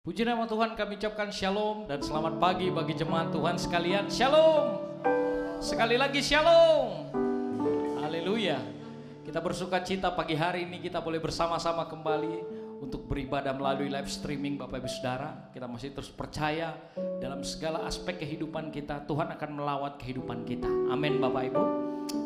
Puji nama Tuhan, kami ucapkan shalom dan selamat pagi bagi jemaat Tuhan sekalian. Shalom. Sekali lagi shalom. Haleluya. Kita bersuka cita pagi hari ini kita boleh bersama-sama kembali untuk beribadah melalui live streaming Bapak Ibu Saudara. Kita masih terus percaya dalam segala aspek kehidupan kita Tuhan akan melawat kehidupan kita. Amin Bapak Ibu.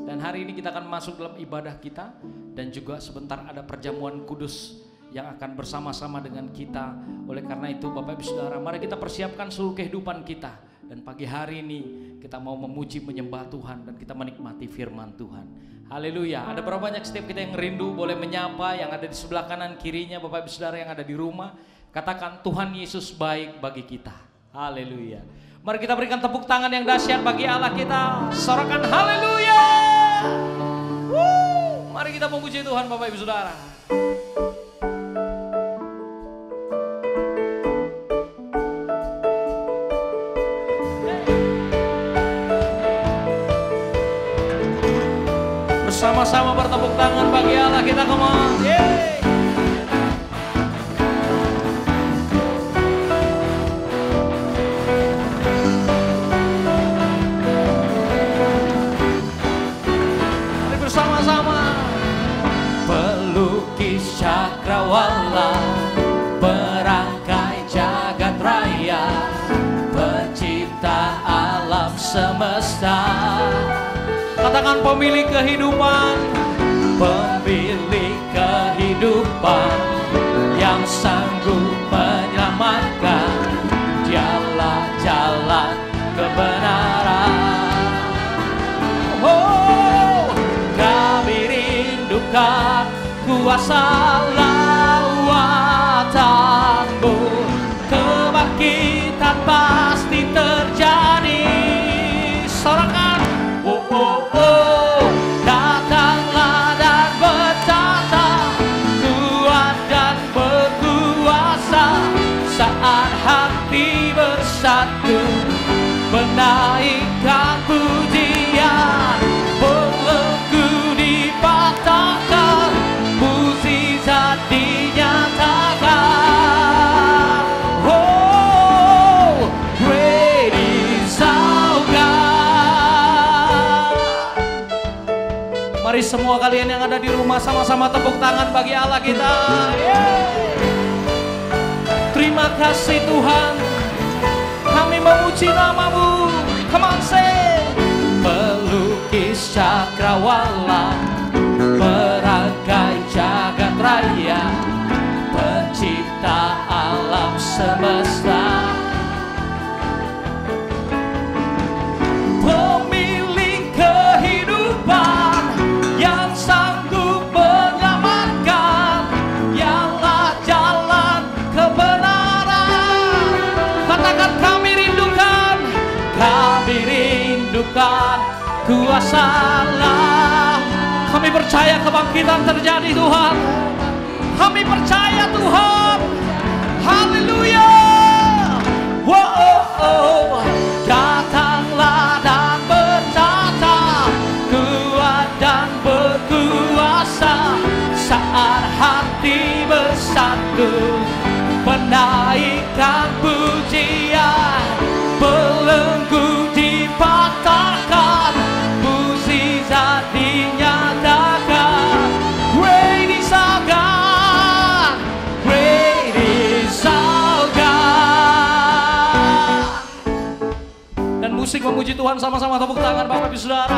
Dan hari ini kita akan masuk dalam ibadah kita dan juga sebentar ada perjamuan kudus yang akan bersama-sama dengan kita. Oleh karena itu Bapak Ibu Saudara, mari kita persiapkan seluruh kehidupan kita. Dan pagi hari ini kita mau memuji menyembah Tuhan dan kita menikmati firman Tuhan. Haleluya. Ada berapa banyak setiap kita yang rindu boleh menyapa yang ada di sebelah kanan kirinya Bapak Ibu Saudara yang ada di rumah. Katakan Tuhan Yesus baik bagi kita. Haleluya. Mari kita berikan tepuk tangan yang dahsyat bagi Allah kita. Sorakan haleluya. Mari kita memuji Tuhan Bapak Ibu Saudara. Sama-sama bertepuk tangan bagi Allah kita, come on. Yeay. Mari bersama-sama. Pelukis cakrawala, perangkai jagat raya, pencipta alam semesta. Katakan pemilik kehidupan, pemilik kehidupan yang sanggup menyelamatkan, dialah jalan kebenaran. Oh, kami rindukan kuasa lawatanmu, kebangkitan pasti terjadi. Sorakan. Datanglah dan bertata, kuat dan berkuasa, saat hati bersatu menaikkan pujian, belenggu dipatahkan, mukjizat dinyatakan. Oh, great is our God. Mari semua kalian yang ada di rumah sama-sama tepuk tangan bagi Allah kita. Terima kasih Tuhan, kami memuji nama-Mu. Come on say. Pelukis cakrawala, perangkai jagat raya, pencipta alam semesta. Pemilik kehidupan yang sanggup menyelamatkan, dialah jalan kebenaran. Katakan kami rindukan kuasa Allah. Kami percaya kebangkitan terjadi Tuhan. Kami percaya Tuhan. Haleluya. Wow, datanglah dan bertata, kuat dan berkuasa, saat hati bersatu menaikkan pujian, belenggu dipatahkan, mukjizat dinyatakan. Great is our God, great is our God. Dan musik memuji Tuhan sama-sama tepuk tangan Bapak Ibu Saudara.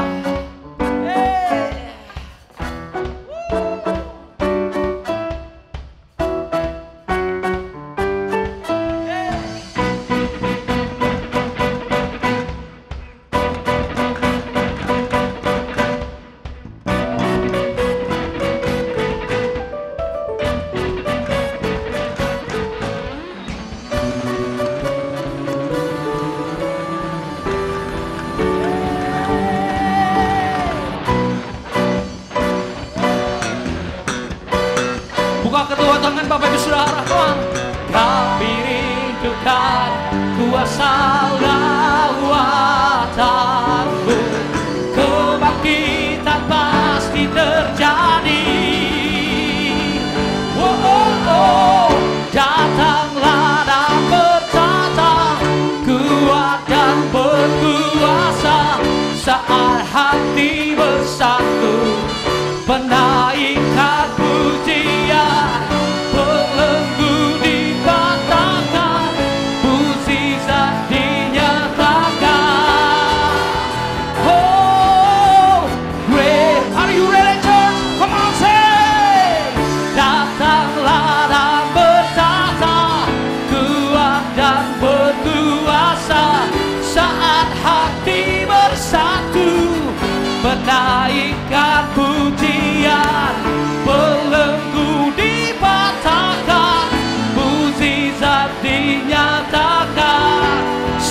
Buka kedua tangan Bapak Ibu Saudara. Kami rindukan kuasa lawatan-Mu, kebangkitan pasti terjadi. Oh, oh, oh. Datanglah dan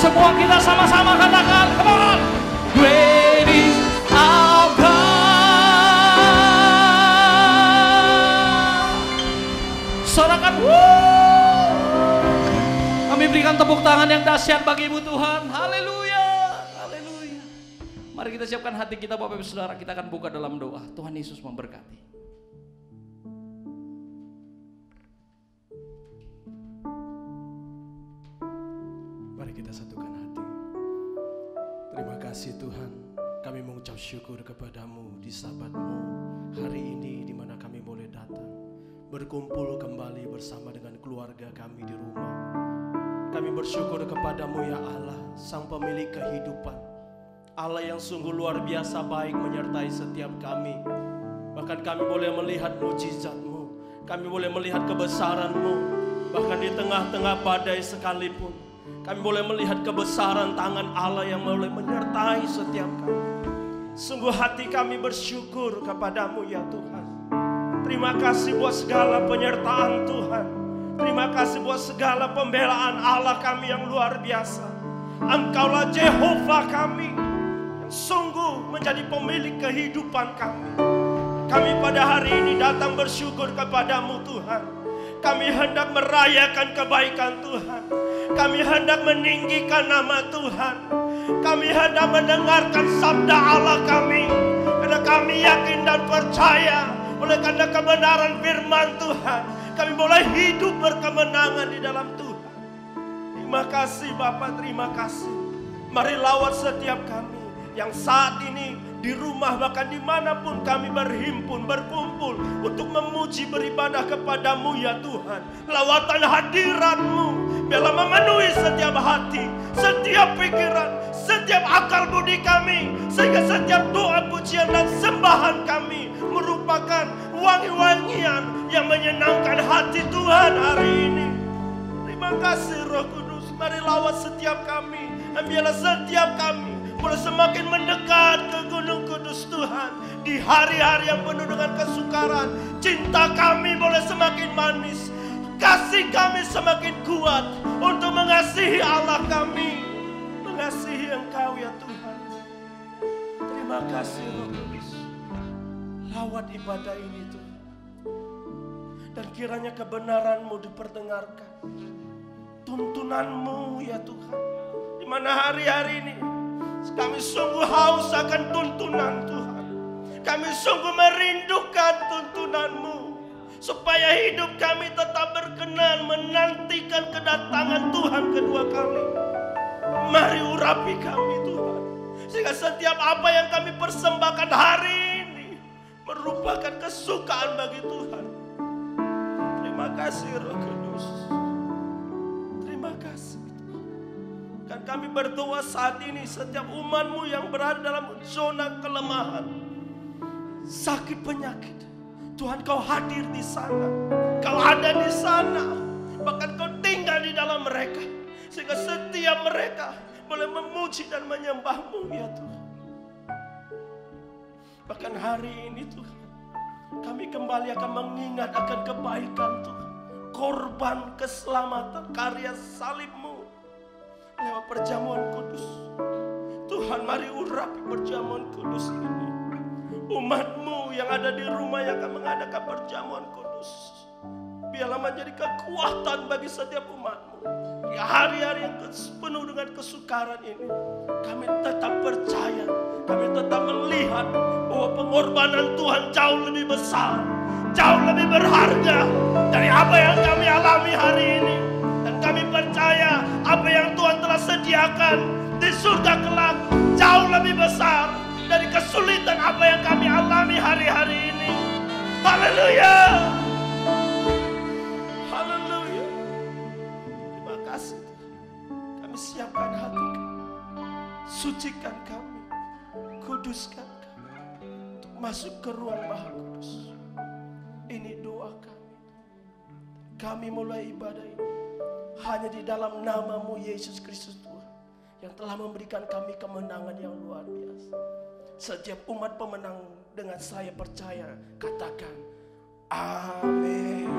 Semua kita sama-sama katakan, come on. Great is our God. Sorakan, kami berikan tepuk tangan yang dahsyat bagi Ibu Tuhan. Haleluya, haleluya. Mari kita siapkan hati kita Bapak Ibu Saudara. Kita akan buka dalam doa. Tuhan Yesus memberkati. Mari kita satukan hati. Terima kasih Tuhan, kami mengucap syukur kepadamu di Sabat-Mu hari ini, di mana kami boleh datang berkumpul kembali bersama dengan keluarga kami di rumah. Kami bersyukur kepadamu ya Allah, Sang Pemilik kehidupan, Allah yang sungguh luar biasa baik menyertai setiap kami. Bahkan kami boleh melihat mujizat-Mu, kami boleh melihat kebesaran-Mu. Bahkan di tengah-tengah badai sekalipun kami boleh melihat kebesaran tangan Allah yang boleh menyertai setiap kami. Sungguh hati kami bersyukur kepadamu ya Tuhan. Terima kasih buat segala penyertaan Tuhan. Terima kasih buat segala pembelaan Allah kami yang luar biasa. Engkaulah Jehovah kami yang sungguh menjadi pemilik kehidupan kami. Kami pada hari ini datang bersyukur kepadamu Tuhan. Kami hendak merayakan kebaikan Tuhan. Kami hendak meninggikan nama Tuhan. Kami hendak mendengarkan sabda Allah kami. Karena kami yakin dan percaya oleh karena kebenaran firman Tuhan, kami boleh hidup berkemenangan di dalam Tuhan. Terima kasih Bapa, terima kasih. Mari lawat setiap kami yang saat ini di rumah, bahkan dimanapun kami berhimpun, berkumpul untuk memuji, beribadah kepadamu ya Tuhan. Lawatan hadirat-Mu biarlah memenuhi setiap hati, setiap pikiran, setiap akal budi kami, sehingga setiap doa, pujian dan sembahan kami merupakan wangi-wangian yang menyenangkan hati Tuhan hari ini. Terima kasih Roh Kudus. Mari lawat setiap kami, dan biarlah setiap kami boleh semakin mendekat ke Gunung Kudus Tuhan. Di hari-hari yang penuh dengan kesukaran, cinta kami boleh semakin manis, kasih kami semakin kuat untuk mengasihi Allah kami, mengasihi Engkau ya Tuhan. Terima kasih Roh Kudus. Lawat ibadah ini Tuhan, dan kiranya kebenaran-Mu diperdengarkan, tuntunan-Mu ya Tuhan. Di mana hari-hari ini kami sungguh haus akan tuntunan Tuhan. Kami sungguh merindukan tuntunan-Mu, supaya hidup kami tetap berkenan menantikan kedatangan Tuhan kedua kali. Mari urapi kami Tuhan, sehingga setiap apa yang kami persembahkan hari ini merupakan kesukaan bagi Tuhan. Terima kasih Roh Kudus. Terima kasih. Dan kami berdoa saat ini setiap umat-Mu yang berada dalam zona kelemahan, sakit penyakit, Tuhan Kau hadir di sana, Kau ada di sana, bahkan Kau tinggal di dalam mereka, sehingga setiap mereka boleh memuji dan menyembah-Mu ya Tuhan. Bahkan hari ini Tuhan, kami kembali akan mengingat akan kebaikan Tuhan, korban keselamatan, karya salib-Mu lewat perjamuan kudus. Tuhan, mari urapi perjamuan kudus ini. Umat-Mu yang ada di rumah yang akan mengadakan perjamuan kudus, biarlah menjadi kekuatan bagi setiap umat-Mu. Di hari-hari yang penuh dengan kesukaran ini, kami tetap percaya, kami tetap melihat bahwa pengorbanan Tuhan jauh lebih besar, jauh lebih berharga dari apa yang kami alami hari ini. Dan kami percaya apa yang Tuhan telah sediakan di surga kelak jauh lebih besar dari kesulitan apa yang kami alami hari-hari ini. Haleluya, haleluya. Terima kasih Tuhan. Kami siapkan hati kami, sucikan kami, kuduskan kami untuk masuk ke ruang Maha Kudus. Ini doa kami. Kami mulai ibadah ini hanya di dalam nama-Mu Yesus Kristus Tuhan, yang telah memberikan kami kemenangan yang luar biasa. Setiap umat pemenang dengan saya percaya, katakan amin.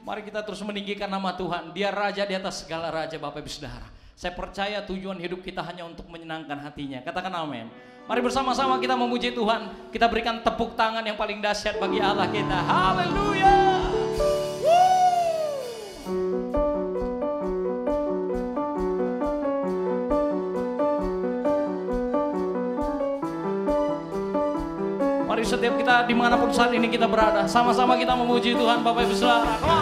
Mari kita terus meninggikan nama Tuhan. Dia raja di atas segala raja, Bapak Ibu Saudara. Saya percaya tujuan hidup kita hanya untuk menyenangkan hatinya. Katakan amin. Mari bersama-sama kita memuji Tuhan. Kita berikan tepuk tangan yang paling dahsyat bagi Allah kita. Haleluya. Mari setiap kita dimanapun saat ini kita berada, sama-sama kita memuji Tuhan, Bapak Ibu Saudara. Come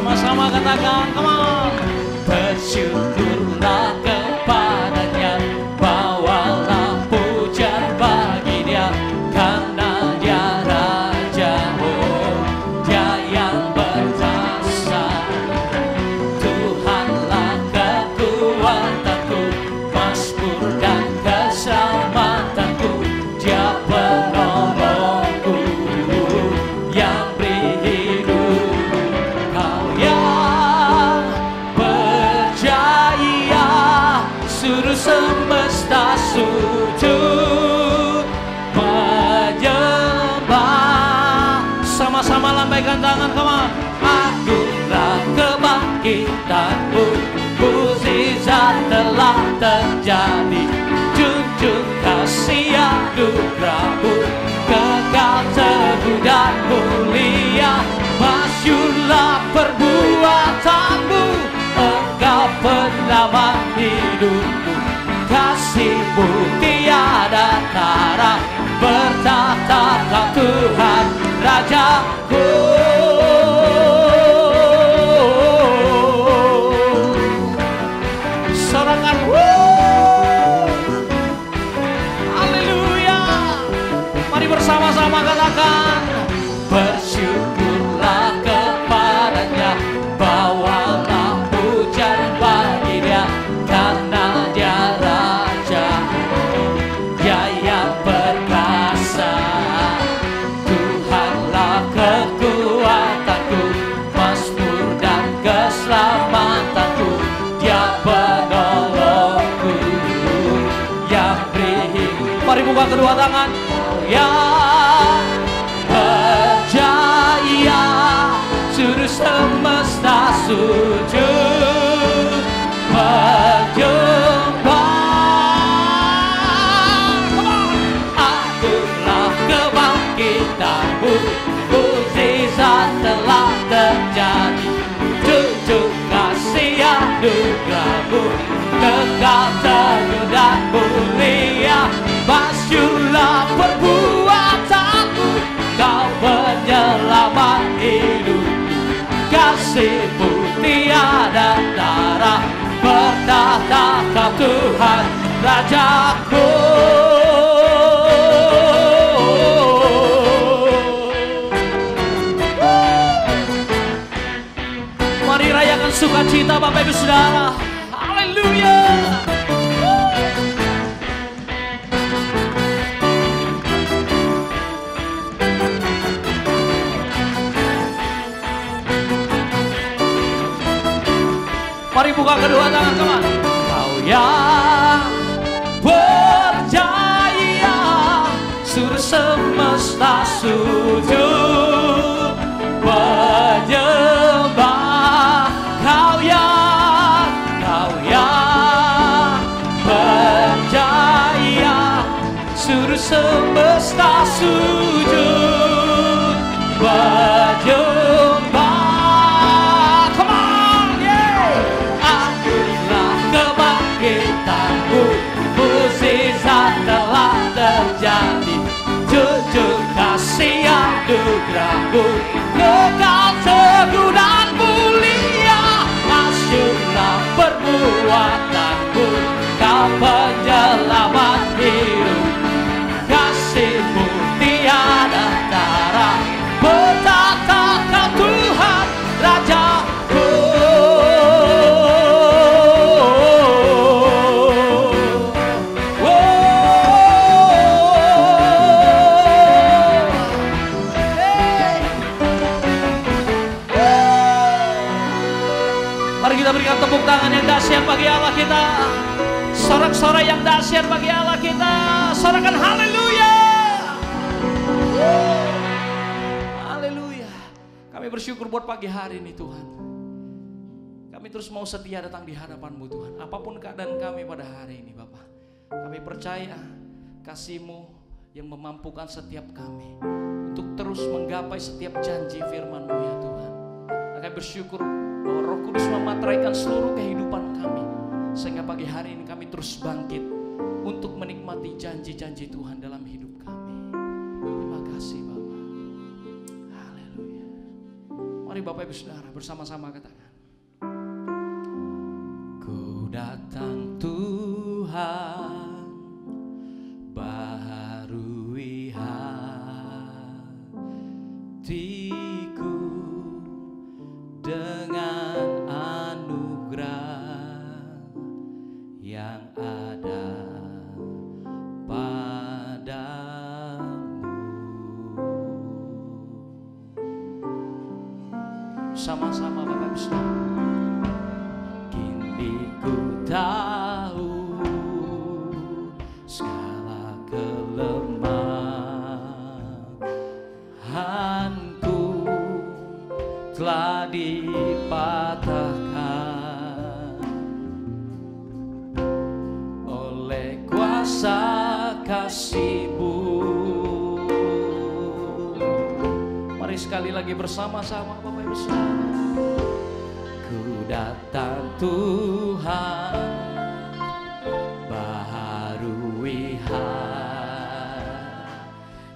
on, sama-sama katakan, come on. Bersyukurlah kepadanya, bawalah pujian bagi Dia, karena Dia Raja-Mu, Dia yang berkuasa. Tuhanlah kekuatanku, mazmur dan keselamatanku, Dia penolongku yang beri hidup. Kau yang berjaya, seluruh semesta sujud menyembah. Sama-sama lambaikan tangan, come on. Agunglah kebangkitanmu, mukjizat telah terjadi. Junjung kasih anugerahmu, kekal teguh dan mulia. Masyurlah perbuatanmu, Engkau penyelamat hidupku. Kasih-Mu tiada tara, bertahta Kau Tuhan Rajaku. Sorakan, haleluya. Mari bersama-sama katakan, bersyukurlah kepadanya, bawalah pujian bagi Dia, karena Dia Raja, Dia yang perkasa. Tuhanlah kekuatanku, mazmur dan keselamatanku, Dia penolongku yang beri. Mari buka kedua tangan. Yang berjaya, seluruh semesta sujud menyembah. Agunglah kebangkitanmu, mukjizat telah terjadi. Junjung kasih anugerahmu, kekal teguh dan mulia. Masyurlah perbuatanmu, Kau penyelamat hidupku. Kasih-Mu tiada tara, bertahta Kau Tuhan Rajaku. Mari rayakan sukacita Bapak Ibu Saudara. Haleluya. Mari buka kedua tangan, teman. Kau yang berjaya, seluruh semesta sujud menyembah. Kau yang berjaya, seluruh semesta sujud menyembah. Mukjizat telah terjadi. Junjung kasih anugerahmu, Mari kita berikan tepuk tangan yang dahsyat bagi Allah kita. Sorak-sorai yang dahsyat bagi Allah kita. Sorakan haleluya. Haleluya. Kami bersyukur buat pagi hari ini Tuhan. Kami terus mau setia datang di hadapan-Mu Tuhan. Apapun keadaan kami pada hari ini Bapak, kami percaya kasih-Mu yang memampukan setiap kami untuk terus menggapai setiap janji firman-Mu ya Tuhan. Kami bersyukur bahwa Roh Kudus memateraikan seluruh kehidupan kami, sehingga pagi hari ini kami terus bangkit untuk menikmati janji-janji Tuhan dalam hidup kami. Terima kasih Bapak. Haleluya. Mari Bapak Ibu Saudara bersama-sama katakan. Ku datang Tuhan, baharui hatiku dengan anugerah yang ada padamu. Sama-sama Bapak Ibu Saudara. Kini ku tahu segala kelemahanku telah dipatahkan oleh kuasa kasih-Mu. Mari sekali lagi bersama-sama Bapak Ibu Saudara. Ku datang Tuhan, baharui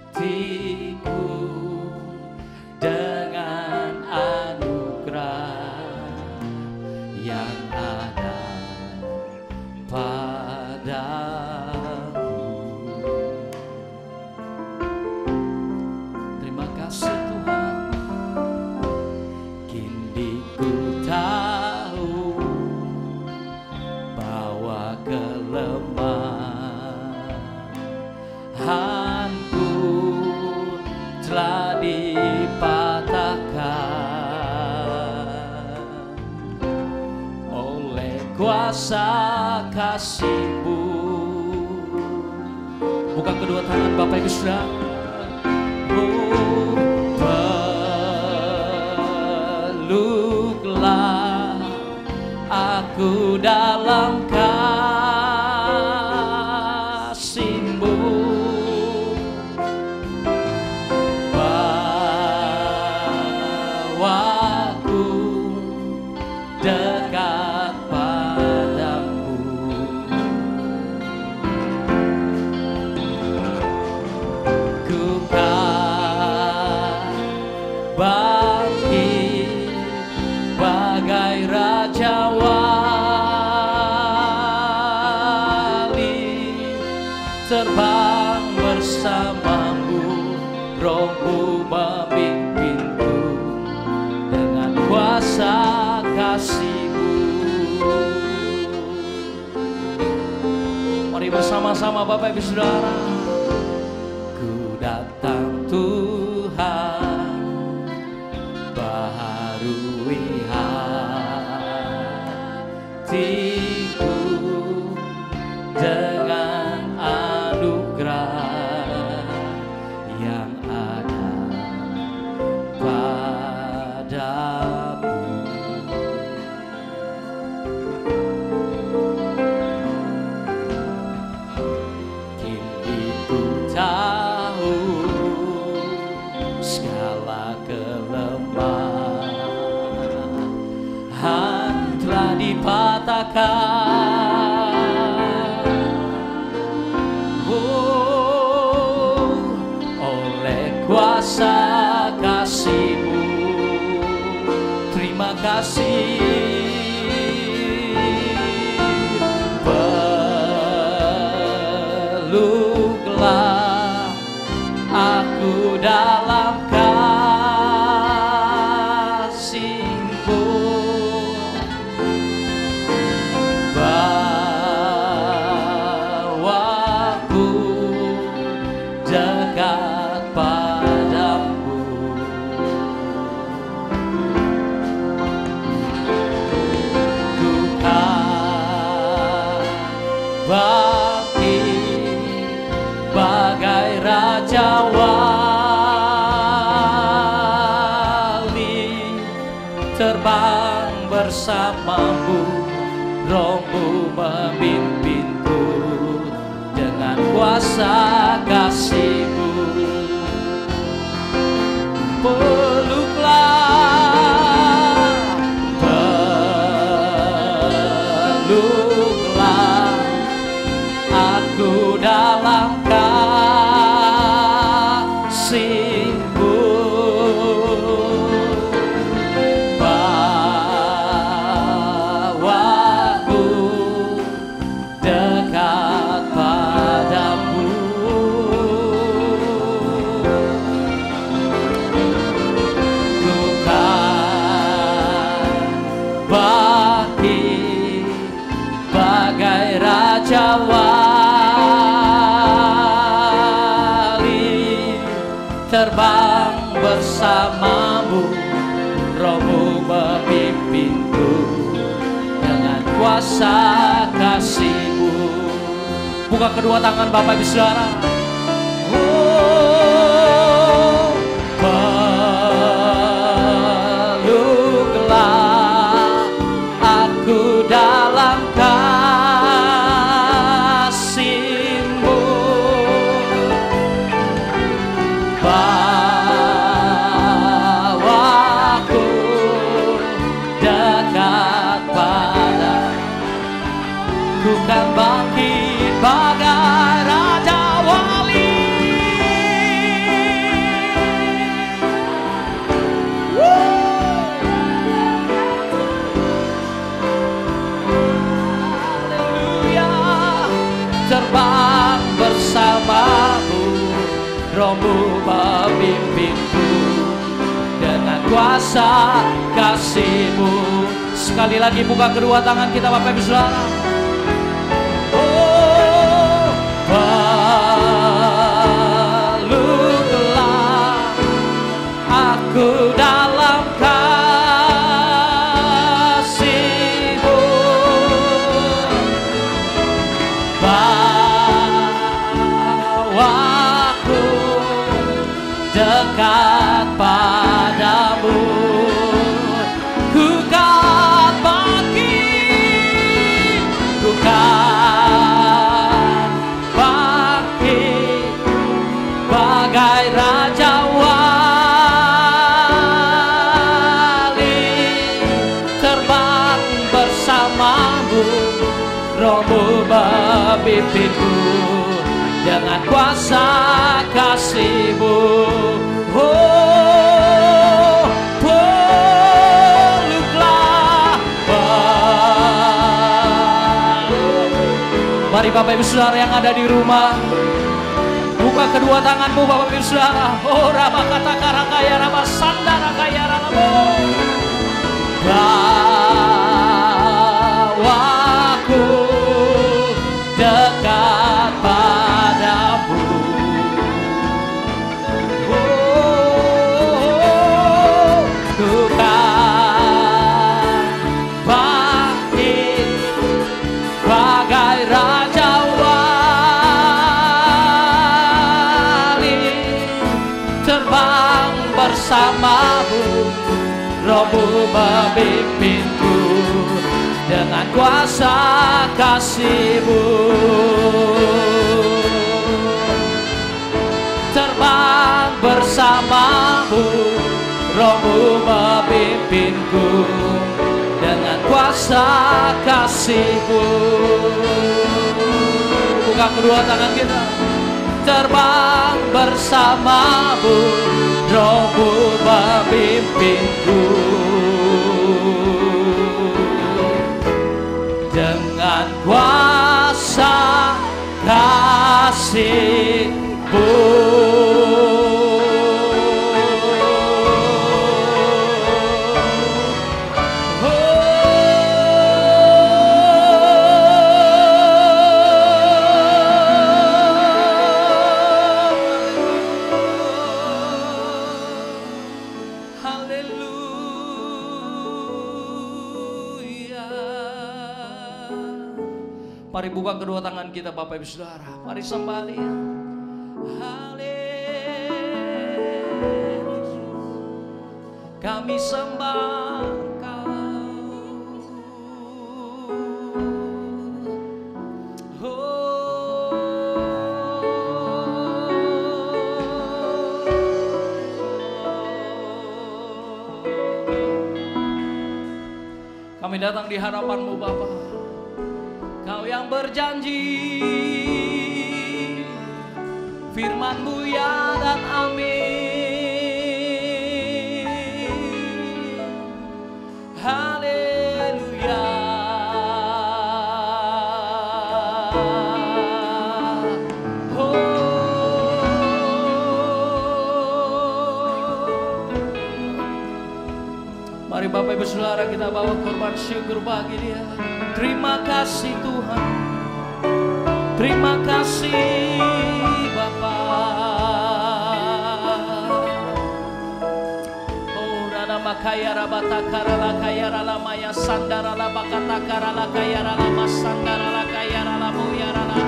hatiku dengan anugerah yang ada padamu. Terima kasih Tuhan. Kini ku tahu bahwa kelemahanku telah dipatahkan oleh kuasa kasih-Mu. Buka kedua tangan Bapak Ibu Saudara. Peluklah aku dalam kasih-Mu. Bawaku dekat padamu. Ku kan bangkit bagai raja wali, terbang bersama-Mu, Roh-Mu memimpinku dengan kuasa kasih-Mu. Mari bersama-sama Bapak Ibu Saudara. Ku datang Tuhan, baharui hatiku dengan anugerah yang ada padamu. Kini ku tahu segala kelemahan telah dipatahkan oleh kuasa kasih-Mu. Terima kasih. Peluklah aku dalam kasih-Mu. Bawaku dekat padamu. bersamamu, Rohmu memimpinku dengan kuasa kasih-Mu. Peluklah, peluklah aku dalam kasih-Mu. Bawaku dekat padamu. Ku kan bangkit bagai Raja Wali, terbang bersamamu, Rohmu memimpinku dengan kuasa kasih-Mu. Buka kedua tangan Bapak Ibu Saudara. Oh, peluklah aku dalam kasih-Mu. Bawaku dekat padamu. Ku kan bangkit bagai Raja Wali. Haleluya. Terbang bersamamu, Rohmu memimpinku dengan kuasa kasih-Mu. Sekali lagi buka kedua tangan kita Bapak Ibu Saudara. Oh, peluklah aku dalam kasih-Mu. Bawaku dekat padamu. Ku kan bangkit, ku kan bangkit bagai Raja Wali, terbang bersamamu, Rohmu memimpinku dengan kuasa kasih-Mu. Oh, peluklah. Mari Bapak Ibu Saudara yang ada di rumah, buka kedua tanganmu Bapak Ibu Saudara. Oh, Raba kata karakaya, Raba sandara kaya, Raba. Bawaku dekat padamu. Oh, ku kan bangkit bagai Raja Wali, terbang bersamamu, Rohmu memimpinku dengan kuasa kasih-Mu. Terbang bersamamu, Rohmu memimpinku dengan kuasa kasih-Mu. Buka kedua tangan kita. Terbang bersamamu, Rohmu memimpinku dengan kuasa kasih-Mu. Mari buka kedua tangan kita Bapak Ibu Saudara. Mari sembah Dia. Haleluya. Kami sembah Kau. Kami datang di hadapan-Mu Bapa. Kau yang berjanji, firman-Mu ya dan amin. Haleluya. Mari Bapak Ibu Saudara kita bawa korban syukur bagi Dia. Terima kasih Tuhan. Terima kasih Bapa. Oh rana makaya rabata karala kaya rala maya sandara la bakata karala kaya rala masandara la kaya rala moya rala.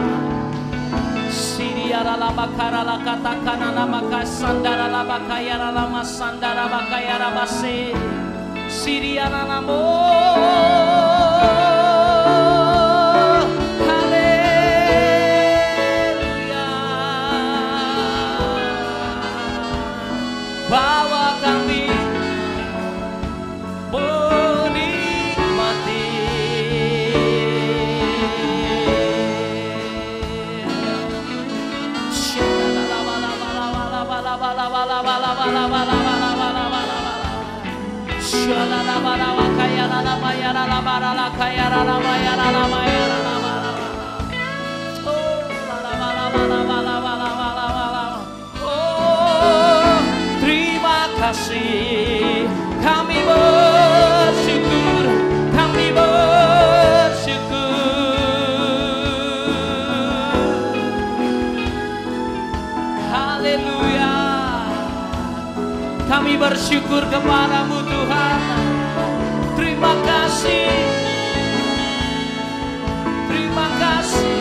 Siria rala bakara la kata kanana maka sandara la bakaya rala masandara bakaya rabase. Siriana namo, haleluya. Bawa kami menikmati. Terima kasih, kami bersyukur, kami bersyukur. Haleluya. Kami bersyukur kepada-Mu Tuhan. Terima kasih. Terima kasih.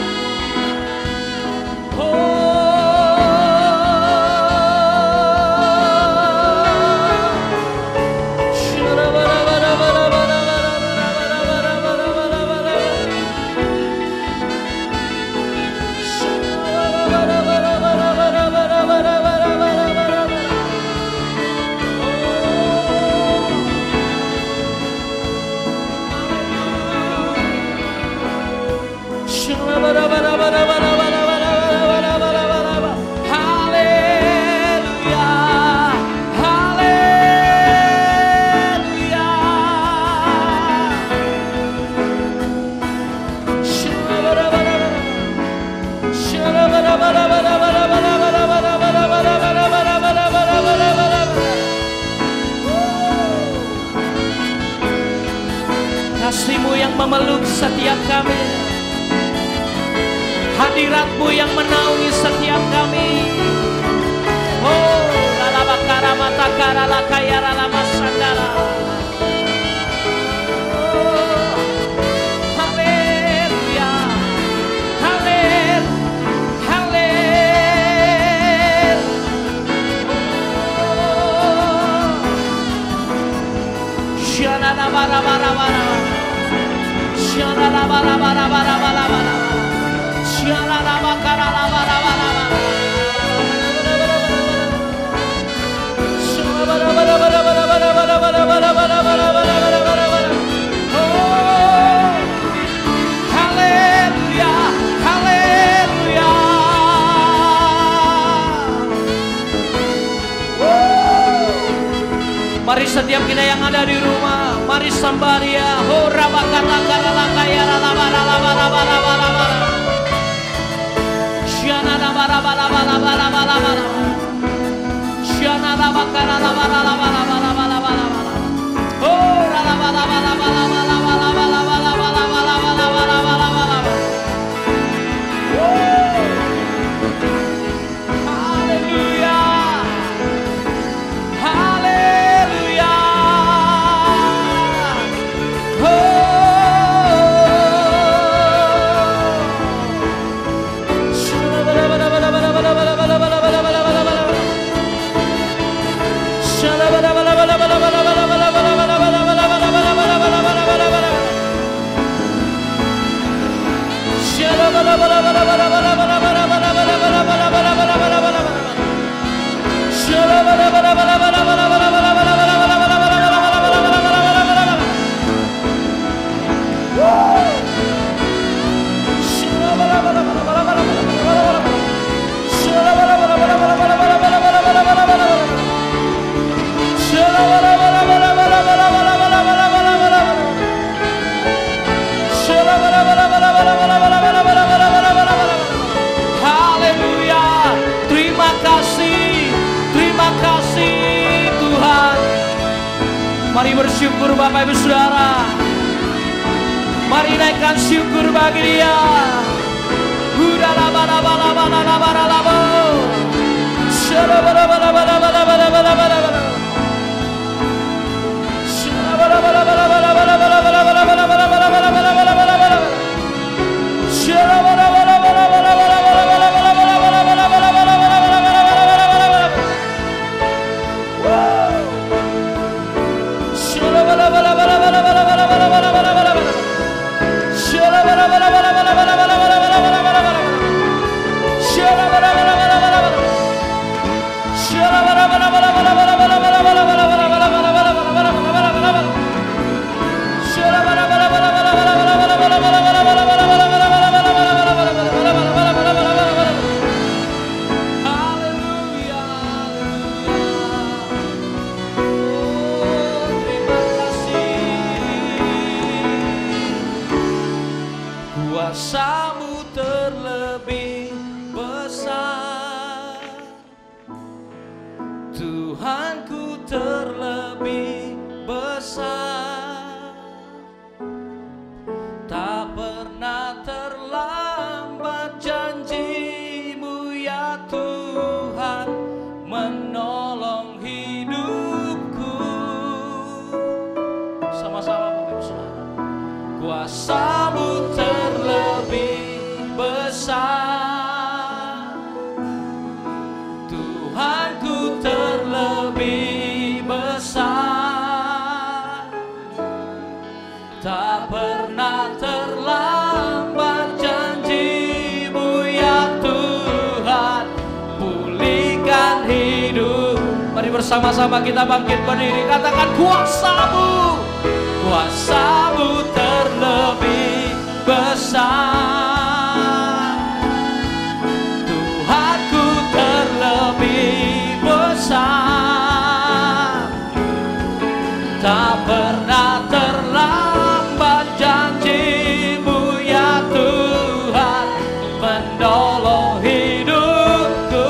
Kasih-Mu yang memeluk setiap kami, hadirat-Mu yang menaungi setiap kami. Oh, lala bakara mata kara la kaya la masandara. Oh, haleluya, haleluya, haleluya. Oh, shana la bara bara bara. Shana la bara bara bara bara bara. Shana la bakara la bara bara bara. Shana bara bara bara bara bara bara bara bara bara bara bara bara bara. Oh, haleluya, haleluya. Mari setiap kita yang ada di rumah, mari sembah Dia. Ho rabakata karala kaya rala bara bara bara bara bara. Shana la bara bara bara bara bara bara. Shana la bakara la bara la bara bara bara bara bara. Ho rala bara bara bara bara bara bara bara bara bara bara bara bara bara. Haleluya. Haleluya. Mari bersyukur Bapak Ibu Saudara. Mari naikkan syukur bagi Dia. Kuasa-Mu terlebih besar, Tuhanku terlebih besar. Tak pernah terlambat janji-Mu ya Tuhan, menolong hidupku. Sama-sama Bapak Ibu Saudara. Kuasa-Mu terlebih besar, Tuhanku terlebih besar. Tak pernah terlambat janji-Mu ya Tuhan, pulihkan hidup. Mari bersama-sama kita bangkit berdiri, katakan kuasa-Mu, kuasa-Mu terlebih besar, Tuhanku terlebih besar. Tak pernah terlambat janji-Mu ya Tuhan, menolong hidupku.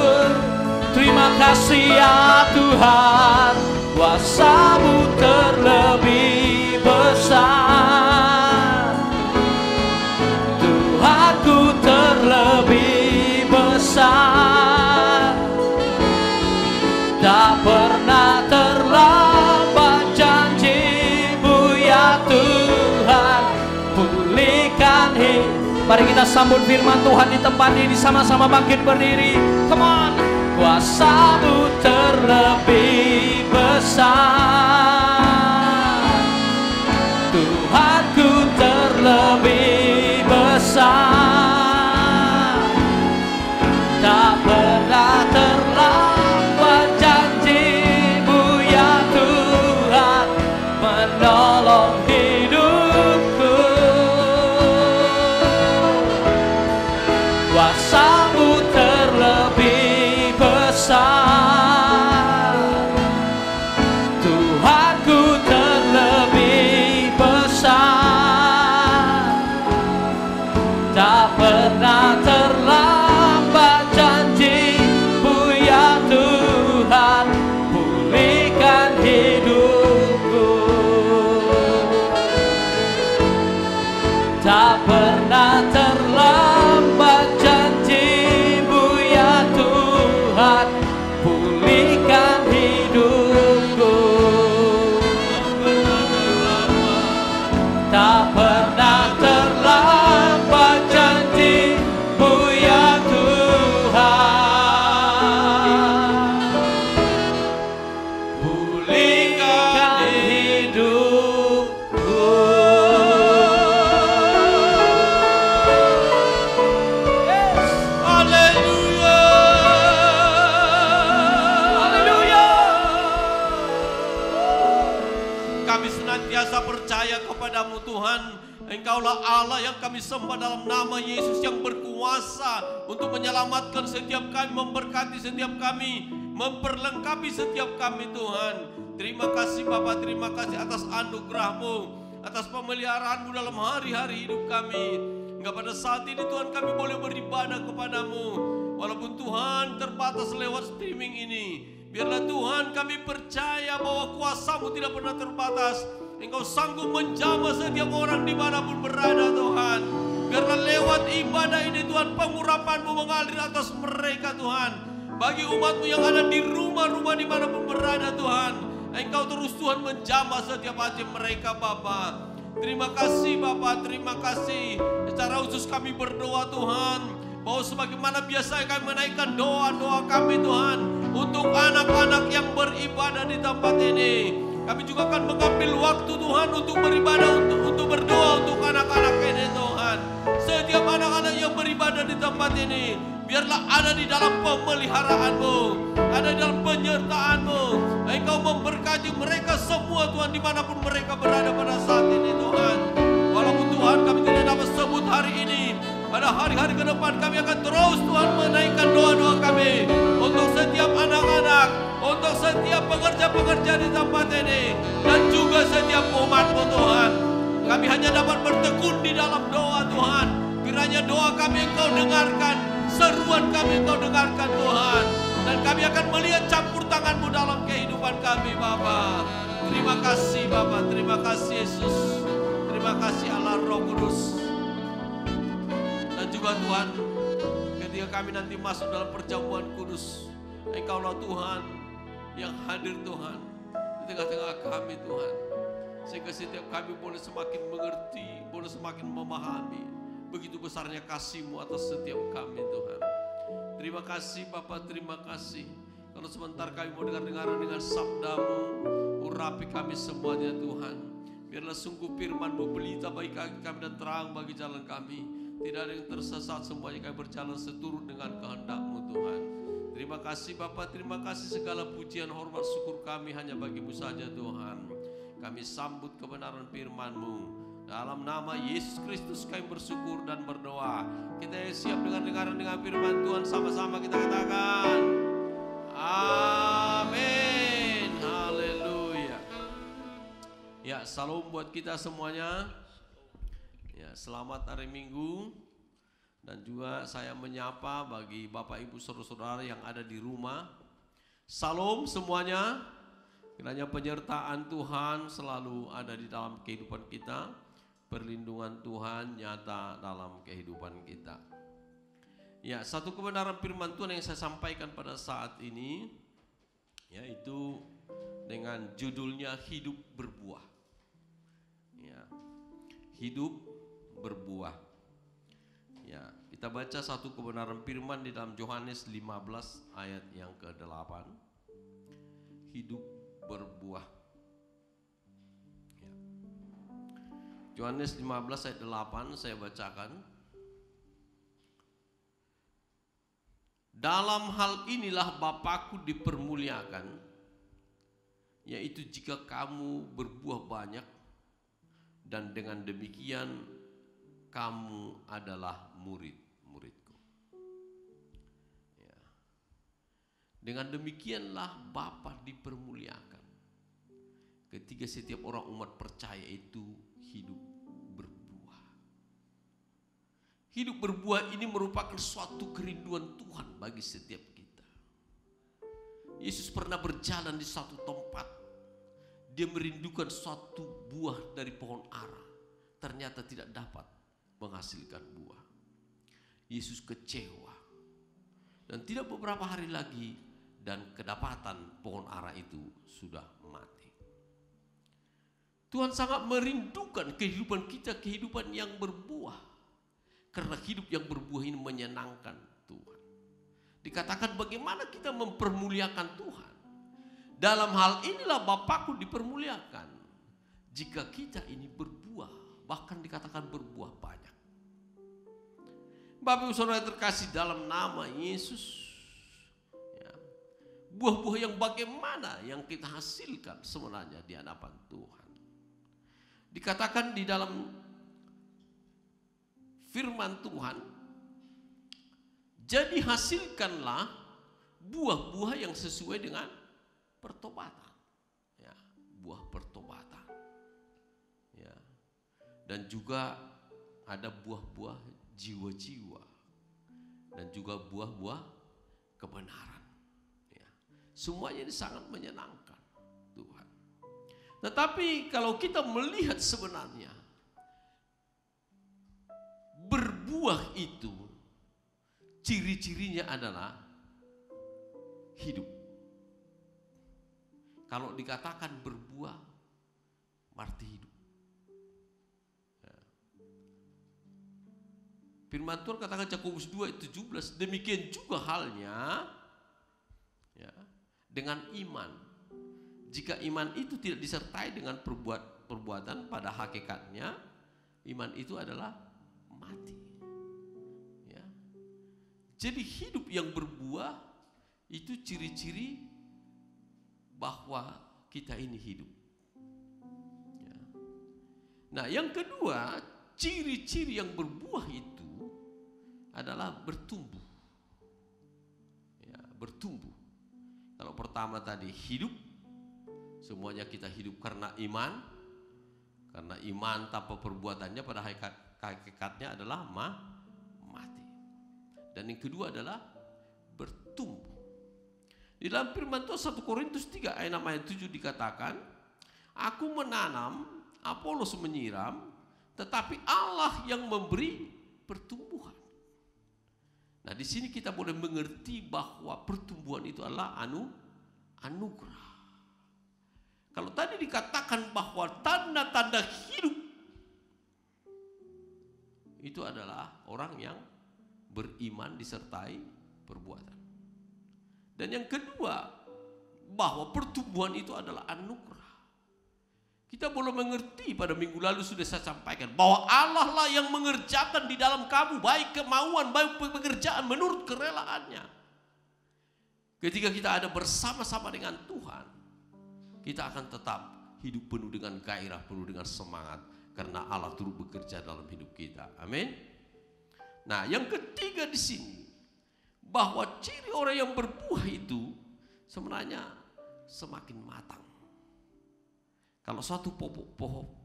Terima kasih ya Tuhan, kuasa-Mu terlebih besar, Tuhanku terlebih besar. Tak pernah terlambat janji-Mu ya Tuhan, pulihkan hidup. Mari kita sambut firman Tuhan di tempat ini, sama-sama bangkit berdiri. Come on. Kuasa-Mu terlebih besar, Tuhanku terlebih besar. Tak pernah terlambat janji-Mu ya Tuhan, menolong hidupku. Kuasa-Mu terlebih besar, Tuhanku terlebih besar. Tak pernah terlambat janji-Mu ya Tuhan, pulihkan hidupku. Tak pernah terlambat janji-Mu ya Tuhan, pulihkan hidupku. Tak pernah terlambat janji-Mu ya Tuhan, pulihkan hidupku. Yes. Haleluya. Haleluya. Kami senantiasa percaya kepadamu Tuhan. Engkaulah Allah yang kami sembah dalam nama Yesus yang berkuasa untuk menyelamatkan setiap kami, memberkati setiap kami, memperlengkapi setiap kami Tuhan. Terima kasih Bapa, terima kasih atas anugerah-Mu, atas pemeliharaan-Mu dalam hari-hari hidup kami. Hingga pada saat ini Tuhan kami boleh beribadah kepadamu. Walaupun Tuhan terbatas lewat streaming ini, Biarlah Tuhan kami percaya bahwa kuasa-Mu tidak pernah terbatas. Engkau sanggup menjamah setiap orang dimanapun berada Tuhan. Biarlah lewat ibadah ini Tuhan, pengurapan-Mu mengalir atas mereka Tuhan. Bagi umat-Mu yang ada di rumah-rumah dimanapun berada Tuhan, Engkau terus Tuhan menjamah setiap hati mereka Bapa. Terima kasih Bapa, terima kasih. Secara khusus kami berdoa Tuhan, bahwa sebagaimana biasa kami menaikkan doa-doa kami Tuhan, untuk anak-anak yang beribadah di tempat ini. Kami juga akan mengambil waktu Tuhan untuk beribadah, untuk berdoa untuk anak-anak ini Tuhan. Setiap anak-anak yang beribadah di tempat ini, biarlah ada di dalam pemeliharaan-Mu, ada di dalam penyertaan-Mu. Engkau memberkati mereka semua Tuhan, dimanapun mereka berada pada saat ini Tuhan. Walaupun Tuhan kami tidak dapat sebut hari ini, pada hari-hari ke depan kami akan terus Tuhan menaikkan doa-doa kami untuk setiap anak-anak, untuk setiap pekerja-pekerja di tempat ini, dan juga setiap umat-Mu Tuhan. Kami hanya dapat bertekun di dalam doa Tuhan. Kiranya doa kami Engkau dengarkan, seruan kami Engkau dengarkan Tuhan. Dan kami akan melihat campur tangan-Mu dalam kehidupan kami Bapa. Terima kasih Bapa, terima kasih Yesus. Terima kasih Allah Roh Kudus. Dan juga Tuhan, ketika kami nanti masuk dalam perjamuan kudus, Engkaulah Tuhan yang hadir Tuhan di tengah-tengah kami Tuhan. Sehingga setiap kami boleh semakin mengerti, boleh semakin memahami begitu besarnya kasih-Mu atas setiap kami Tuhan. Terima kasih Bapa, terima kasih. Kalau sebentar kami mau dengar-dengaran dengan sabda-Mu, urapi kami semuanya Tuhan. Biarlah sungguh firman-Mu pelita bagi kami dan terang bagi jalan kami. Tidak ada yang tersesat, semuanya kami berjalan seturut dengan kehendak-Mu Tuhan. Terima kasih Bapa, terima kasih. Segala pujian, hormat, syukur kami hanya bagi-Mu saja Tuhan. Kami sambut kebenaran firman-Mu. Dalam nama Yesus Kristus kami bersyukur dan berdoa. Kita siap dengar-dengaran dengan firman Tuhan, sama-sama kita katakan amin. Haleluya. Ya, salam buat kita semuanya. Ya, selamat hari Minggu. Dan juga saya menyapa bagi Bapak Ibu saudara-saudara yang ada di rumah. Salam semuanya. Kiranya penyertaan Tuhan selalu ada di dalam kehidupan kita. Perlindungan Tuhan nyata dalam kehidupan kita. Ya, satu kebenaran firman Tuhan yang saya sampaikan pada saat ini, yaitu dengan judulnya hidup berbuah. Ya, hidup berbuah. Ya, kita baca satu kebenaran firman di dalam Yohanes 15 ayat yang ke-8. Hidup berbuah. Yohanes 15 ayat 8 saya bacakan. Dalam hal inilah Bapakku dipermuliakan, yaitu jika kamu berbuah banyak, dan dengan demikian kamu adalah murid-muridku. Ya. Dengan demikianlah Bapa dipermuliakan, ketika setiap orang umat percaya itu hidup berbuah. Hidup berbuah ini merupakan suatu kerinduan Tuhan bagi setiap kita. Yesus pernah berjalan di satu tempat. Dia merindukan suatu buah dari pohon ara. Ternyata tidak dapat menghasilkan buah. Yesus kecewa. Dan tidak beberapa hari lagi dan kedapatan pohon ara itu sudah mati. Tuhan sangat merindukan kehidupan kita, kehidupan yang berbuah. Karena hidup yang berbuah ini menyenangkan Tuhan. Dikatakan bagaimana kita mempermuliakan Tuhan. Dalam hal inilah Bapakku dipermuliakan, jika kita ini berbuah, bahkan dikatakan berbuah banyak. Bapak Ibu Saudara terkasih dalam nama Yesus, ya, buah-buah yang bagaimana yang kita hasilkan sebenarnya di hadapan Tuhan. Dikatakan di dalam firman Tuhan, jadi hasilkanlah buah-buah yang sesuai dengan pertobatan. Ya, buah pertobatan. Ya. Dan juga ada buah-buah jiwa-jiwa. Dan juga buah-buah kebenaran. Ya. Semuanya ini sangat menyenangkan Tuhan. Tetapi kalau kita melihat sebenarnya berbuah itu ciri-cirinya adalah hidup. Kalau dikatakan berbuah berarti hidup. Firman Tuhan katakan Yakobus 2:17, demikian juga halnya ya, dengan iman. Jika iman itu tidak disertai dengan perbuatan, pada hakikatnya iman itu adalah mati. Ya. Jadi hidup yang berbuah itu ciri-ciri bahwa kita ini hidup. Ya. Nah, yang kedua, ciri-ciri yang berbuah itu adalah bertumbuh. Ya, bertumbuh. Kalau pertama tadi hidup, semuanya kita hidup karena iman. Karena iman tanpa perbuatannya pada hakikatnya adalah mati. Dan yang kedua adalah bertumbuh. Di dalam firman Tuhan 1 Korintus 3 ayat 6 ayat 7 dikatakan, aku menanam, Apolos menyiram, tetapi Allah yang memberi pertumbuhan. Nah, di sini kita boleh mengerti bahwa pertumbuhan itu adalah anugerah. Kalau tadi dikatakan bahwa tanda-tanda hidup itu adalah orang yang beriman disertai perbuatan. Dan yang kedua, bahwa pertumbuhan itu adalah anugerah. Kita boleh mengerti, pada minggu lalu sudah saya sampaikan, bahwa Allah lah yang mengerjakan di dalam kamu baik kemauan, baik pekerjaan menurut kerelaannya. Ketika kita ada bersama-sama dengan Tuhan, kita akan tetap hidup penuh dengan gairah, penuh dengan semangat, karena Allah turut bekerja dalam hidup kita. Amin. Nah, yang ketiga di sini, bahwa ciri orang yang berbuah itu sebenarnya semakin matang. Kalau suatu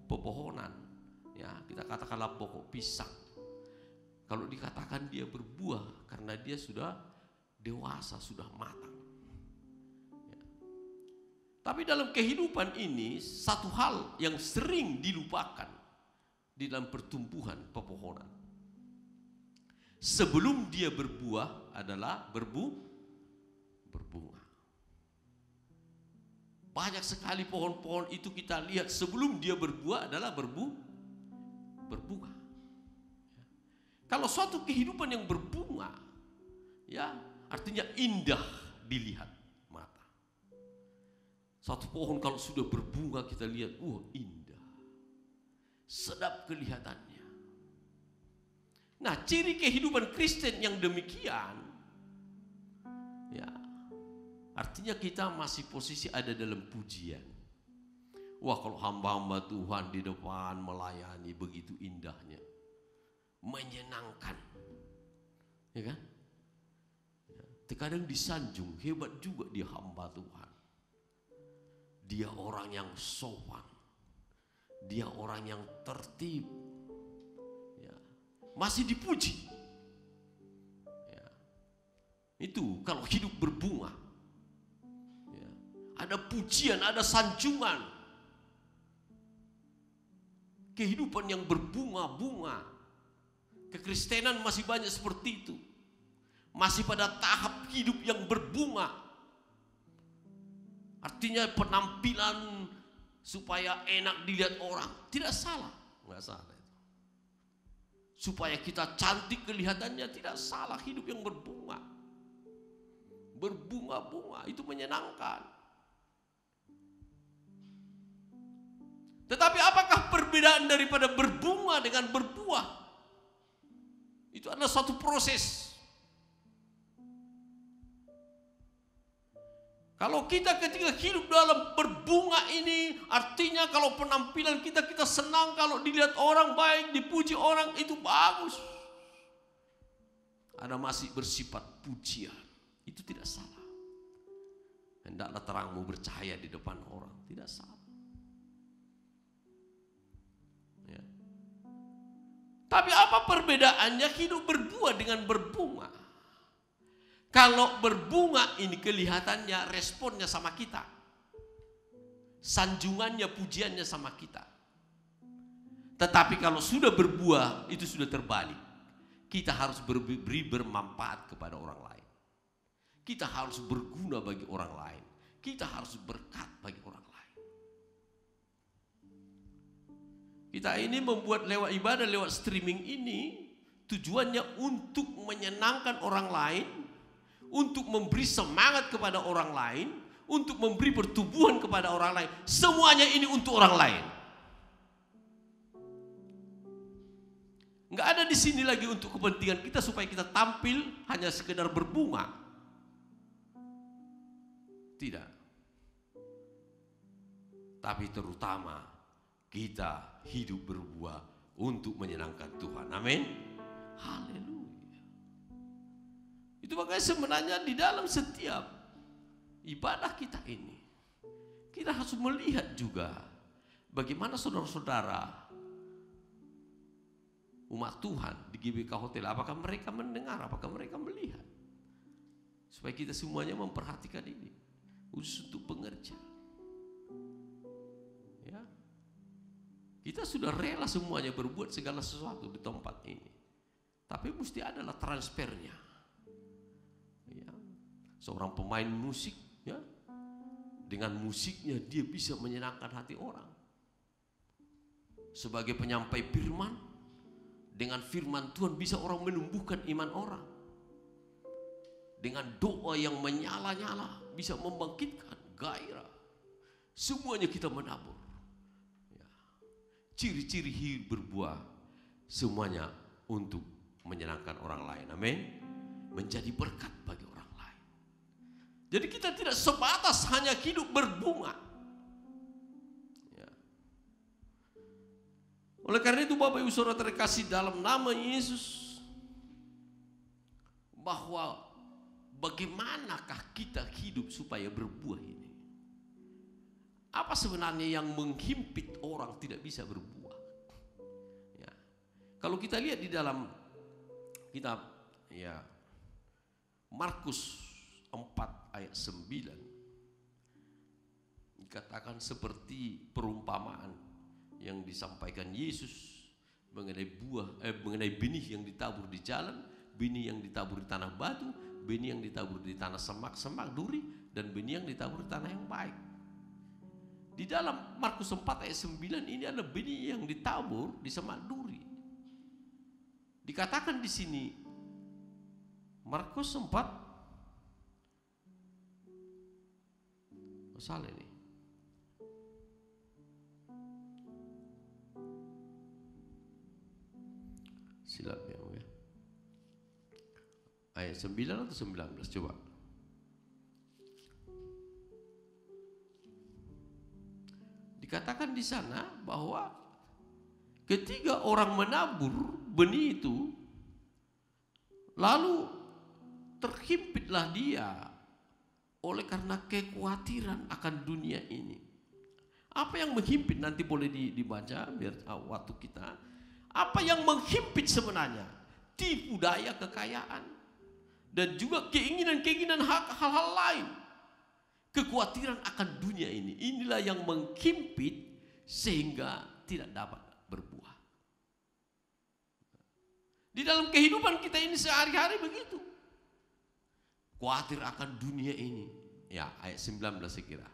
pepohonan, ya kita katakanlah pokok pisang, kalau dikatakan dia berbuah karena dia sudah dewasa, sudah matang. Ya. Tapi dalam kehidupan ini satu hal yang sering dilupakan di dalam pertumbuhan pepohonan. Sebelum dia berbuah adalah berbunga. Banyak sekali pohon-pohon itu kita lihat sebelum dia berbuah adalah berbunga. Kalau suatu kehidupan yang berbunga, ya artinya indah dilihat mata. Satu pohon kalau sudah berbunga kita lihat, indah, sedap kelihatannya. Nah, ciri kehidupan Kristen yang demikian, ya, artinya kita masih posisi ada dalam pujian. Wah, kalau hamba-hamba Tuhan di depan melayani begitu indahnya, menyenangkan, ya kan? Terkadang disanjung, hebat juga dia hamba Tuhan. Dia orang yang sopan, dia orang yang tertib, ya, masih dipuji. Ya. Itu kalau hidup berbunga. Ada pujian, ada sanjungan. Kehidupan yang berbunga-bunga. Kekristenan masih banyak seperti itu. Masih pada tahap hidup yang berbunga. Artinya penampilan supaya enak dilihat orang. Tidak salah. Enggak salah itu. Supaya kita cantik kelihatannya, tidak salah. Hidup yang berbunga. Berbunga-bunga itu menyenangkan. Tetapi apakah perbedaan daripada berbunga dengan berbuah? Itu adalah suatu proses. Kalau kita ketika hidup dalam berbunga ini, artinya kalau penampilan kita senang, kalau dilihat orang baik, dipuji orang, itu bagus. Ada masih bersifat pujian, itu tidak salah. Hendaklah terangmu bercahaya di depan orang, tidak salah. Tapi apa perbedaannya hidup berbuah dengan berbunga? Kalau berbunga ini kelihatannya responnya sama kita. Sanjungannya, pujiannya sama kita. Tetapi kalau sudah berbuah, itu sudah terbalik. Kita harus beri bermanfaat kepada orang lain. Kita harus berguna bagi orang lain. Kita harus berkat bagi orang lain. Kita ini membuat lewat ibadah, lewat streaming ini, tujuannya untuk menyenangkan orang lain, untuk memberi semangat kepada orang lain, untuk memberi pertumbuhan kepada orang lain. Semuanya ini untuk orang lain. Nggak ada di sini lagi untuk kepentingan kita supaya kita tampil hanya sekedar berbunga. Tidak. Tapi terutama kita hidup berbuah untuk menyenangkan Tuhan. Amin. Haleluya. Itu makanya sebenarnya di dalam setiap ibadah kita ini, kita harus melihat juga bagaimana saudara-saudara umat Tuhan di GBK Hotel, apakah mereka mendengar, apakah mereka melihat. Supaya kita semuanya memperhatikan ini, khusus untuk pengerja. Ya. Kita sudah rela semuanya berbuat segala sesuatu di tempat ini. Tapi mesti adalah transfernya. Ya. Seorang pemain musik, ya, dengan musiknya dia bisa menyenangkan hati orang. Sebagai penyampai firman, dengan firman Tuhan bisa orang menumbuhkan iman orang. Dengan doa yang menyala-nyala bisa membangkitkan gairah. Semuanya kita menabur. Ya. Ciri-ciri hidup berbuah semuanya untuk menyenangkan orang lain. Amin. Menjadi berkat bagi orang lain. Jadi kita tidak sebatas hanya hidup berbunga. Ya. Oleh karena itu Bapak Ibu Saudara terkasih dalam nama Yesus, bahwa bagaimanakah kita hidup supaya berbuah ini? Apa sebenarnya yang menghimpit orang tidak bisa berbuah? Ya. Kalau kita lihat di dalam kitab, ya, Markus 4 ayat 9, dikatakan seperti perumpamaan yang disampaikan Yesus mengenai mengenai benih yang ditabur di jalan, benih yang ditabur di tanah batu, benih yang ditabur di tanah semak-semak duri, dan benih yang ditabur di tanah yang baik. Di dalam Markus 4 ayat 9 ini ada benih yang ditabur di semak duri. Dikatakan di sini Markus 4, salah ini. Silap ya, ayat 9 atau 19 coba. Dikatakan di sana bahwa ketika orang menabur benih itu, lalu terhimpitlah dia oleh karena kekhawatiran akan dunia ini. Apa yang menghimpit nanti boleh dibaca biar waktu kita. Apa yang menghimpit sebenarnya? Tipu daya kekayaan dan juga keinginan-keinginan hal-hal lain. Kekhawatiran akan dunia ini. Inilah yang menghimpit sehingga tidak dapat berbuah. Di dalam kehidupan kita ini sehari-hari begitu. Khawatir akan dunia ini. Ya, ayat 19 saya kira.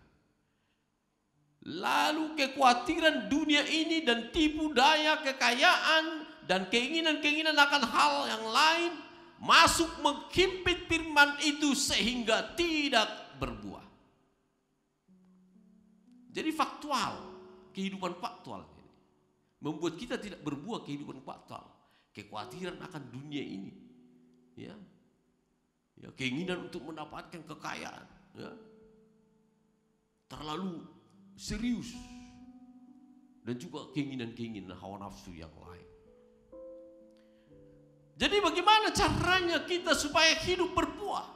Lalu kekhawatiran dunia ini dan tipu daya kekayaan dan keinginan-keinginan akan hal yang lain masuk menghimpit firman itu sehingga tidak berbuah. Jadi faktual, kehidupan faktual ini membuat kita tidak berbuah kehidupan faktual. Kekhawatiran akan dunia ini, ya, keinginan untuk mendapatkan kekayaan, ya, terlalu serius, dan juga keinginan-keinginan hawa nafsu yang lain. Jadi bagaimana caranya kita supaya hidup berbuah?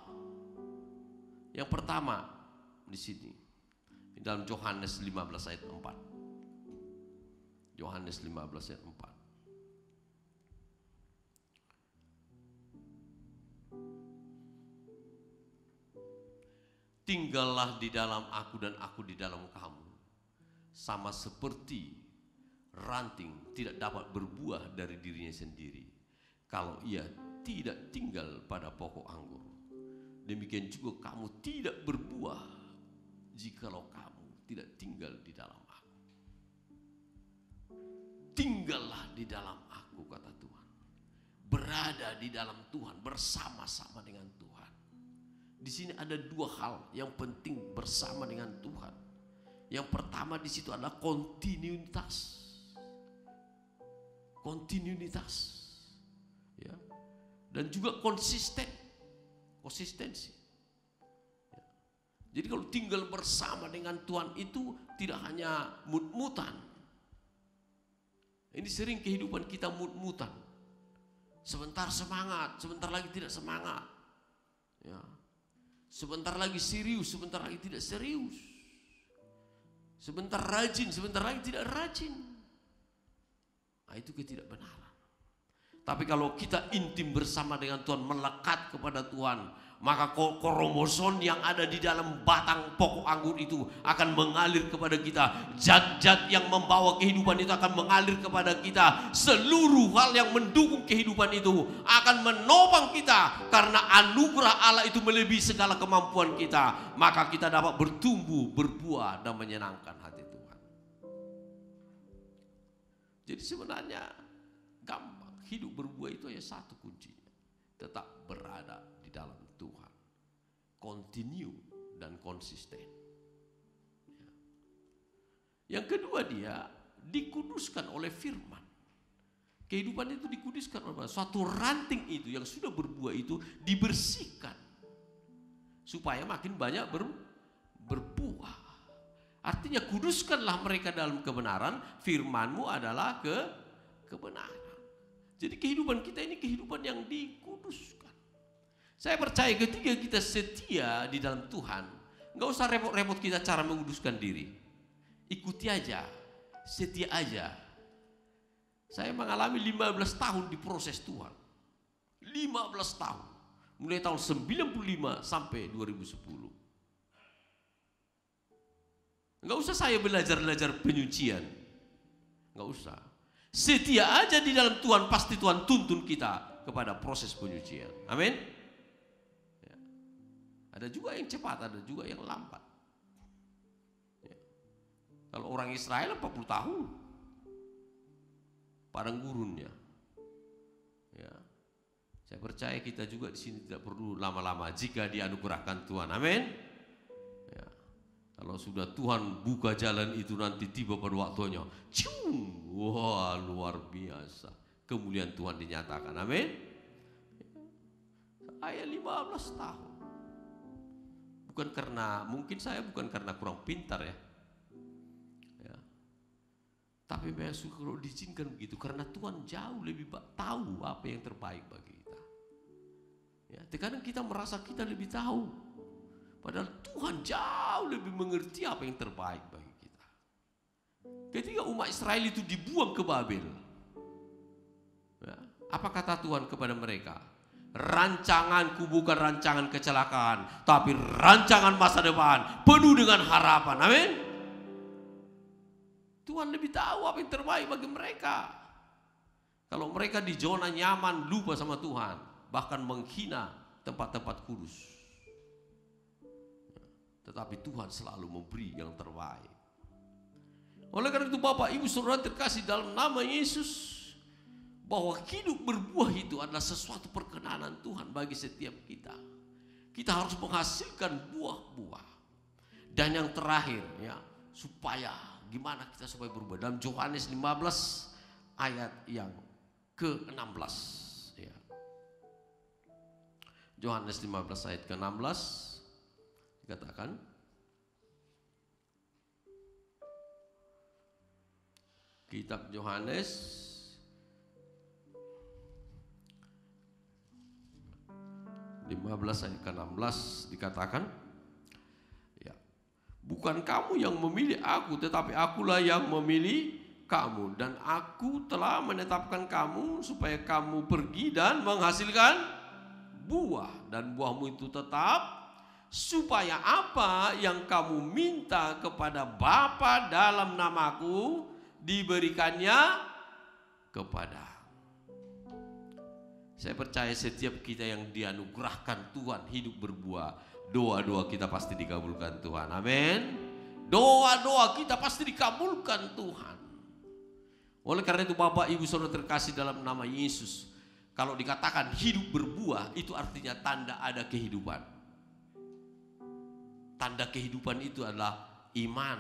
Yang pertama di sini di dalam Yohanes 15 ayat 4. Yohanes 15 ayat 4. tinggallah di dalam aku dan aku di dalam kamu. Sama seperti ranting tidak dapat berbuah dari dirinya sendiri kalau ia tidak tinggal pada pokok anggur. Demikian juga kamu tidak berbuah jikalau kamu tidak tinggal di dalam aku. Tinggallah di dalam aku, kata Tuhan. Berada di dalam Tuhan, bersama-sama dengan Tuhan. Di sini ada dua hal yang penting bersama dengan Tuhan. Yang pertama di situ adalah kontinuitas. Kontinuitas. Ya. Dan juga konsistensi. Ya. Jadi kalau tinggal bersama dengan Tuhan itu tidak hanya mut-mutan. Ini sering kehidupan kita mut-mutan. Sebentar semangat, sebentar lagi tidak semangat. Ya. Sebentar lagi serius, sebentar lagi tidak serius. Sebentar rajin, sebentar lagi tidak rajin. Nah, itu ketidakbenaran. Tapi kalau kita intim bersama dengan Tuhan, melekat kepada Tuhan, maka kromosom yang ada di dalam batang pokok anggur itu akan mengalir kepada kita. Zat-zat yang membawa kehidupan itu akan mengalir kepada kita. Seluruh hal yang mendukung kehidupan itu akan menopang kita, karena anugerah Allah itu melebihi segala kemampuan kita. Maka kita dapat bertumbuh, berbuah, dan menyenangkan hati Tuhan. Jadi sebenarnya gampang. Hidup berbuah itu hanya satu kuncinya. Tetap berada di dalam Tuhan. Continue dan konsisten. Yang kedua, dia dikuduskan oleh firman. Kehidupan itu dikuduskan oleh suatu ranting itu yang sudah berbuah itu dibersihkan. Supaya makin banyak berbuah. Artinya kuduskanlah mereka dalam kebenaran. Firman-Mu adalah kebenaran. Jadi kehidupan kita ini kehidupan yang dikuduskan. Saya percaya ketika kita setia di dalam Tuhan, nggak usah repot-repot kita cara menguduskan diri. Ikuti aja, setia aja. Saya mengalami 15 tahun di proses Tuhan. 15 tahun. Mulai tahun 95 sampai 2010. Nggak usah saya belajar penyucian. Nggak usah. Setia aja di dalam Tuhan, pasti Tuhan tuntun kita kepada proses penyucian. Amin. Ya. Ada juga yang cepat, ada juga yang lambat. Ya. Kalau orang Israel 40 tahun padang gurunnya. Ya. Saya percaya kita juga di sini tidak perlu lama-lama jika dianugerahkan Tuhan. Amin. Ya. Kalau sudah Tuhan buka jalan itu nanti tiba pada waktunya, cium. Wah, luar biasa. Kemuliaan Tuhan dinyatakan. Amin. Saya 15 tahun. Mungkin saya bukan karena kurang pintar ya. Tapi memang kalau diizinkan begitu, karena Tuhan jauh lebih tahu apa yang terbaik bagi kita. Ya, terkadang kita merasa kita lebih tahu. Padahal Tuhan jauh lebih mengerti apa yang terbaik bagi kita. Ketika umat Israel itu dibuang ke Babel, ya, apa kata Tuhan kepada mereka? Rancanganku bukan rancangan kecelakaan, tapi rancangan masa depan penuh dengan harapan. Amin. Tuhan lebih tahu apa yang terbaik bagi mereka. Kalau mereka di zona nyaman, lupa sama Tuhan, bahkan menghina tempat-tempat kudus. Tetapi Tuhan selalu memberi yang terbaik. Oleh karena itu Bapak Ibu Saudara terkasih dalam nama Yesus, bahwa hidup berbuah itu adalah sesuatu perkenanan Tuhan bagi setiap kita. Kita harus menghasilkan buah-buah. Dan yang terakhir ya, gimana kita supaya berbuah? Dalam Yohanes 15 ayat yang ke-16 ya. Yohanes 15 ayat ke-16 dikatakan, Kitab Yohanes 15 ayat ke-16 dikatakan, ya, bukan kamu yang memilih aku, tetapi akulah yang memilih kamu, dan aku telah menetapkan kamu supaya kamu pergi dan menghasilkan buah, dan buahmu itu tetap, supaya apa yang kamu minta kepada Bapa dalam namaku diberikannya kepada. Saya percaya setiap kita yang dianugerahkan Tuhan hidup berbuah, doa-doa kita pasti dikabulkan Tuhan. Amin. Doa-doa kita pasti dikabulkan Tuhan. Oleh karena itu Bapak Ibu Saudara terkasih dalam nama Yesus, kalau dikatakan hidup berbuah itu artinya tanda ada kehidupan. Tanda kehidupan itu adalah iman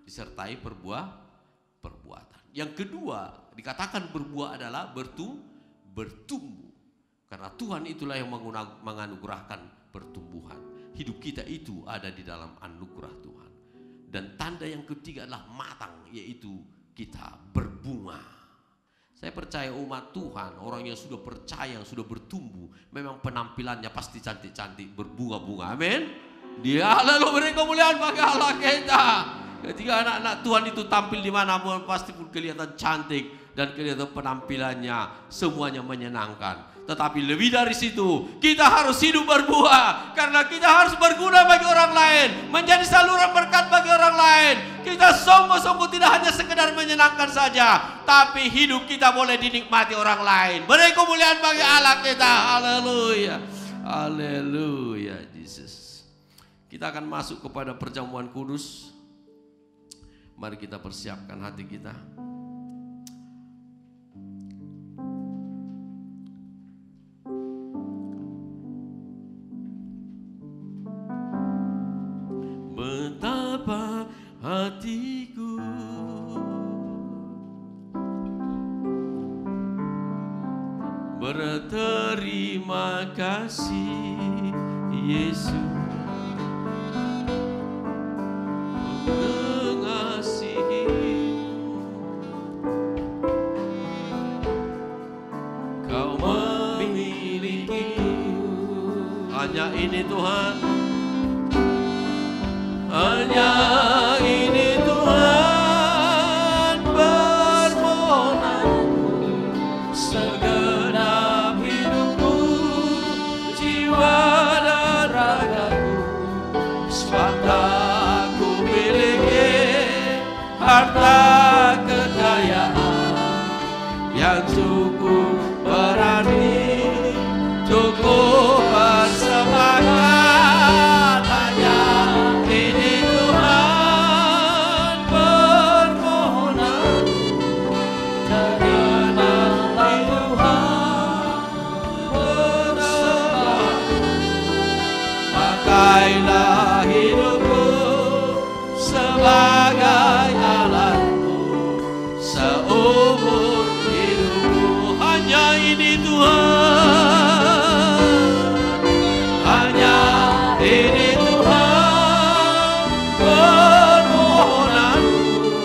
disertai perbuatan. Yang kedua, dikatakan berbuah adalah bertumbuh. Karena Tuhan itulah yang menganugerahkan pertumbuhan. Hidup kita itu ada di dalam anugerah Tuhan. Dan tanda yang ketiga adalah matang, yaitu kita berbunga. Saya percaya umat Tuhan, orang yang sudah percaya, yang sudah bertumbuh, memang penampilannya pasti cantik-cantik, berbunga-bunga. Amin. Dia lalu beri kemuliaan bagi Allah kita. Ketika anak-anak Tuhan itu tampil di mana pun pasti pun kelihatan cantik dan kelihatan penampilannya semuanya menyenangkan. Tetapi lebih dari situ, kita harus hidup berbuah karena kita harus berguna bagi orang lain, menjadi saluran berkat bagi orang lain. Kita sungguh-sungguh tidak hanya sekedar menyenangkan saja, tapi hidup kita boleh dinikmati orang lain. Beri kemuliaan bagi Allah kita. Haleluya. Haleluya, Jesus. Kita akan masuk kepada perjamuan kudus. Mari kita persiapkan hati kita. Betapa hatiku berterima kasih Yesus. Hanya ini Tuhan, hanya ini Tuhan permohonanku, segenap hidupku, jiwa dan ragaku, sebab ku miliki harta kekayaan yang cukup berarti cukup bersemangat. Hanya ini Tuhan permohonan, terkenallah Tuhan bersemangat. Pakailah hidupku sebagai alatmu seumur hidupku. Hanya ini Tuhan, ini Tuhan permohonanku,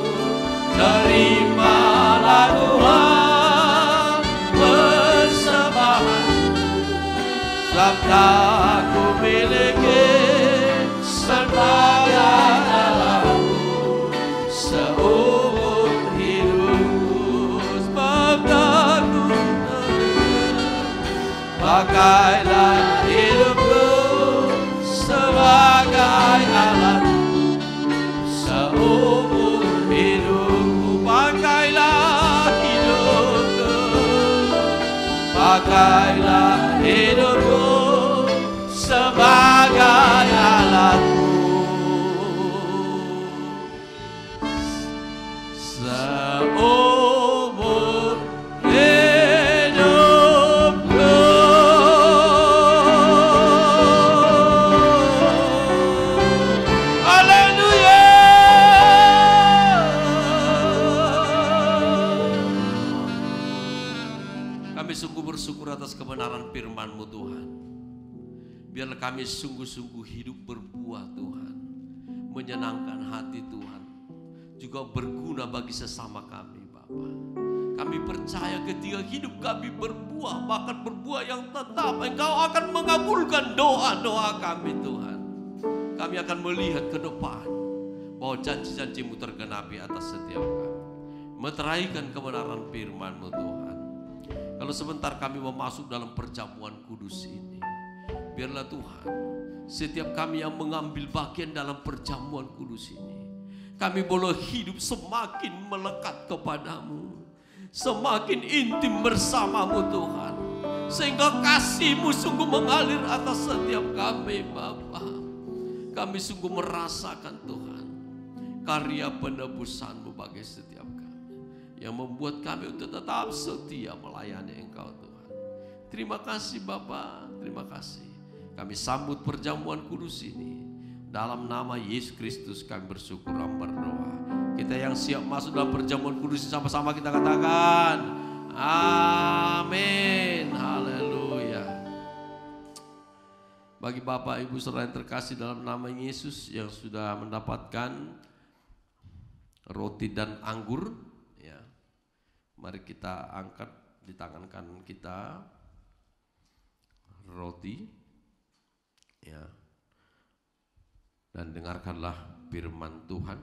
terimalah Tuhan persembahanku, sebab ku miliki sebagai alatmu seumur hidupku. Sebab aku pakailah hidupku sebagai alat seumur hidupku. Pakailah hidupku, pakailah hidupku sebagai alatmu seumur hidupku. Sungguh bersyukur atas kebenaran firman-Mu Tuhan. Biarlah kami sungguh-sungguh hidup berbuah Tuhan, menyenangkan hati Tuhan, juga berguna bagi sesama kami Bapa. Kami percaya ketika hidup kami berbuah, bahkan berbuah yang tetap, Engkau akan mengabulkan doa-doa kami Tuhan. Kami akan melihat ke depan bahwa janji-janji-Mu tergenapi atas setiap kami. Meteraikan kebenaran firman-Mu Tuhan. Kalau sebentar kami mau masuk dalam perjamuan kudus ini, biarlah Tuhan Setiap kami yang mengambil bagian dalam perjamuan kudus ini, kami boleh hidup semakin melekat kepadamu, semakin intim bersamamu Tuhan, sehingga kasih-Mu sungguh mengalir atas setiap kami Bapa. Kami sungguh merasakan Tuhan karya penebusan-Mu bagi setiap kami, yang membuat kami untuk tetap setia melayani Engkau Tuhan. Terima kasih Bapa, terima kasih. Kami sambut perjamuan kudus ini. Dalam nama Yesus Kristus kami bersyukur dan berdoa. Kita yang siap masuk dalam perjamuan kudus ini, sama-sama kita katakan amin. Haleluya. Bagi Bapak Ibu saudara yang terkasih dalam nama Yesus yang sudah mendapatkan roti dan anggur, ya, mari kita angkat di tangan kanan kita roti, ya, dan dengarkanlah firman Tuhan.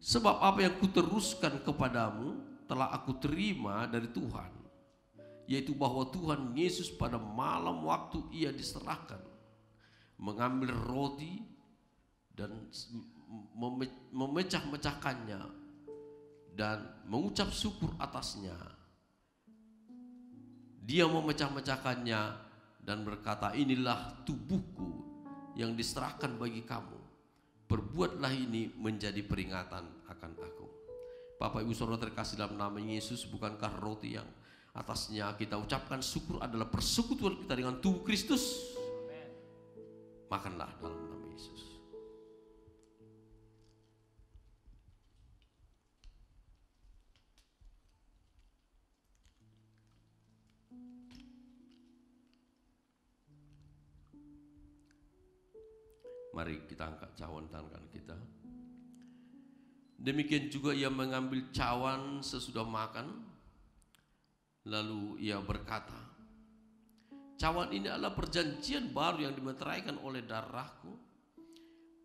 Sebab apa yang kuteruskan kepadamu telah aku terima dari Tuhan, yaitu bahwa Tuhan Yesus pada malam waktu ia diserahkan, mengambil roti dan memecah-mecahkannya dan mengucap syukur atasnya. Dia memecah-mecahkannya dan berkata, inilah tubuhku yang diserahkan bagi kamu. Perbuatlah ini menjadi peringatan akan aku. Bapak Ibu saudara terkasih dalam nama Yesus, bukankah roti yang atasnya kita ucapkan syukur adalah persekutuan kita dengan tubuh Kristus? Makanlah dalam nama Yesus. Mari kita angkat cawan tangan kita. Demikian juga ia mengambil cawan sesudah makan, lalu ia berkata, cawan ini adalah perjanjian baru yang dimeteraikan oleh darahku.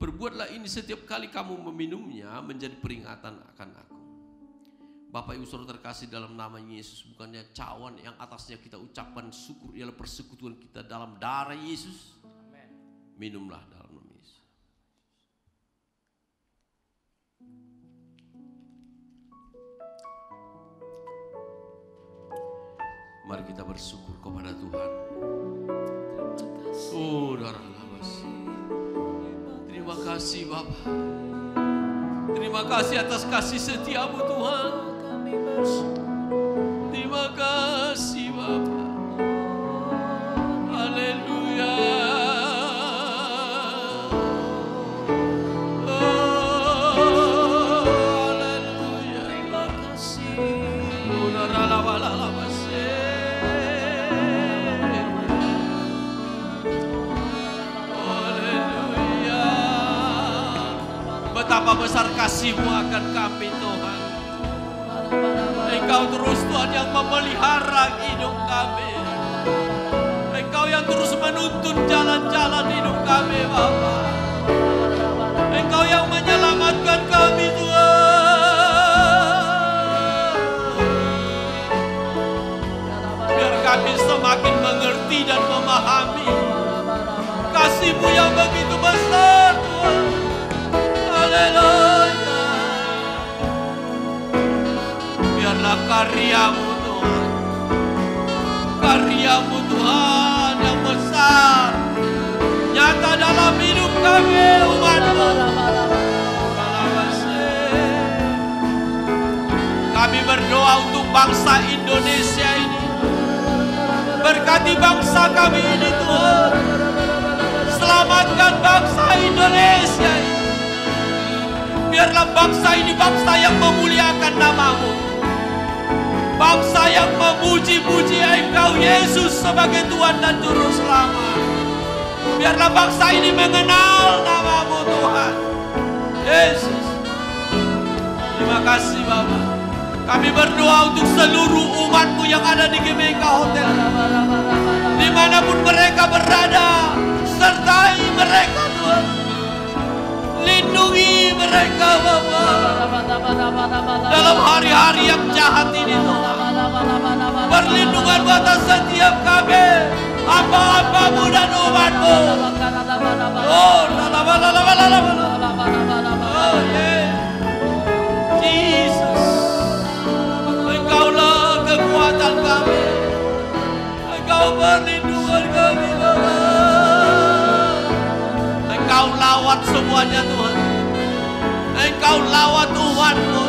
Perbuatlah ini setiap kali kamu meminumnya menjadi peringatan akan aku. Bapak Ibu saudara terkasih dalam nama Yesus, bukannya cawan yang atasnya kita ucapkan syukur ialah persekutuan kita dalam darah Yesus. Minumlah dalam nama Yesus. Mari kita bersyukur kepada Tuhan. Oh, darah labas. Terima kasih Bapa. Terima kasih atas kasih setiamu Tuhan. Terima kasih Bapa. Haleluya. Betapa besar kasih-Mu akan kami Tuhan. Engkau terus Tuhan yang memelihara hidup kami. Engkau yang terus menuntun jalan-jalan hidup kami Bapa. Engkau yang menyelamatkan kami Tuhan. Biar kami semakin mengerti dan memahami kasih-Mu yang begitu besar Tuhan. Haleluya. Biarlah karya-Mu Tuhan, karya-Mu Tuhan yang besar nyata dalam hidup kami umat-Mu. Kami berdoa untuk bangsa Indonesia ini. Berkati bangsa kami ini Tuhan. Selamatkan bangsa Indonesia ini. Biarlah bangsa ini bangsa yang memuliakan nama-Mu, bangsa yang memuji-puji Engkau Yesus sebagai Tuhan dan Juru Selamat. Biarlah bangsa ini mengenal nama-Mu Tuhan Yesus. Terima kasih Bapa. Kami berdoa untuk seluruh umat-Mu yang ada di GBK Hotel, dimanapun mereka berada, sertai mereka Tuhan. Lindungi mereka Bapa dalam hari-hari yang jahat ini Tuhan. Perlindungan atas setiap kami, hamba-hambamu dan umatmu. Oh, oh yeah. Jesus, Engkaulah kekuatan kami, Engkau perlindungan kami Bapa. Engkau lawat semuanya Tuhan, Engkau lawat umatmu.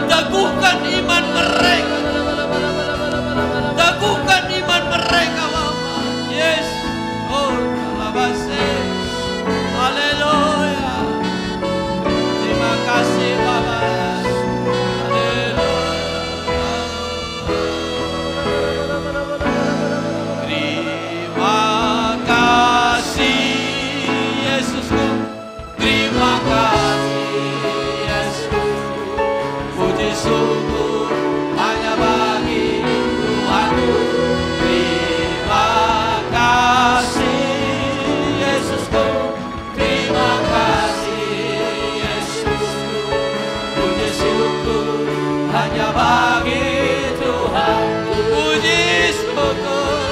Teguhkan iman mereka, teguhkan iman mereka Bapa. Yes, oh alabase, haleluya. Terima kasih Bapa. Terima kasih Yesusku, terima kasih Yesus. Puji syukur hanya bagi Tuhanku. Terima kasih Yesusku, terima kasih Yesusku. Puji syukur hanya bagi Tuhan. Puji syukur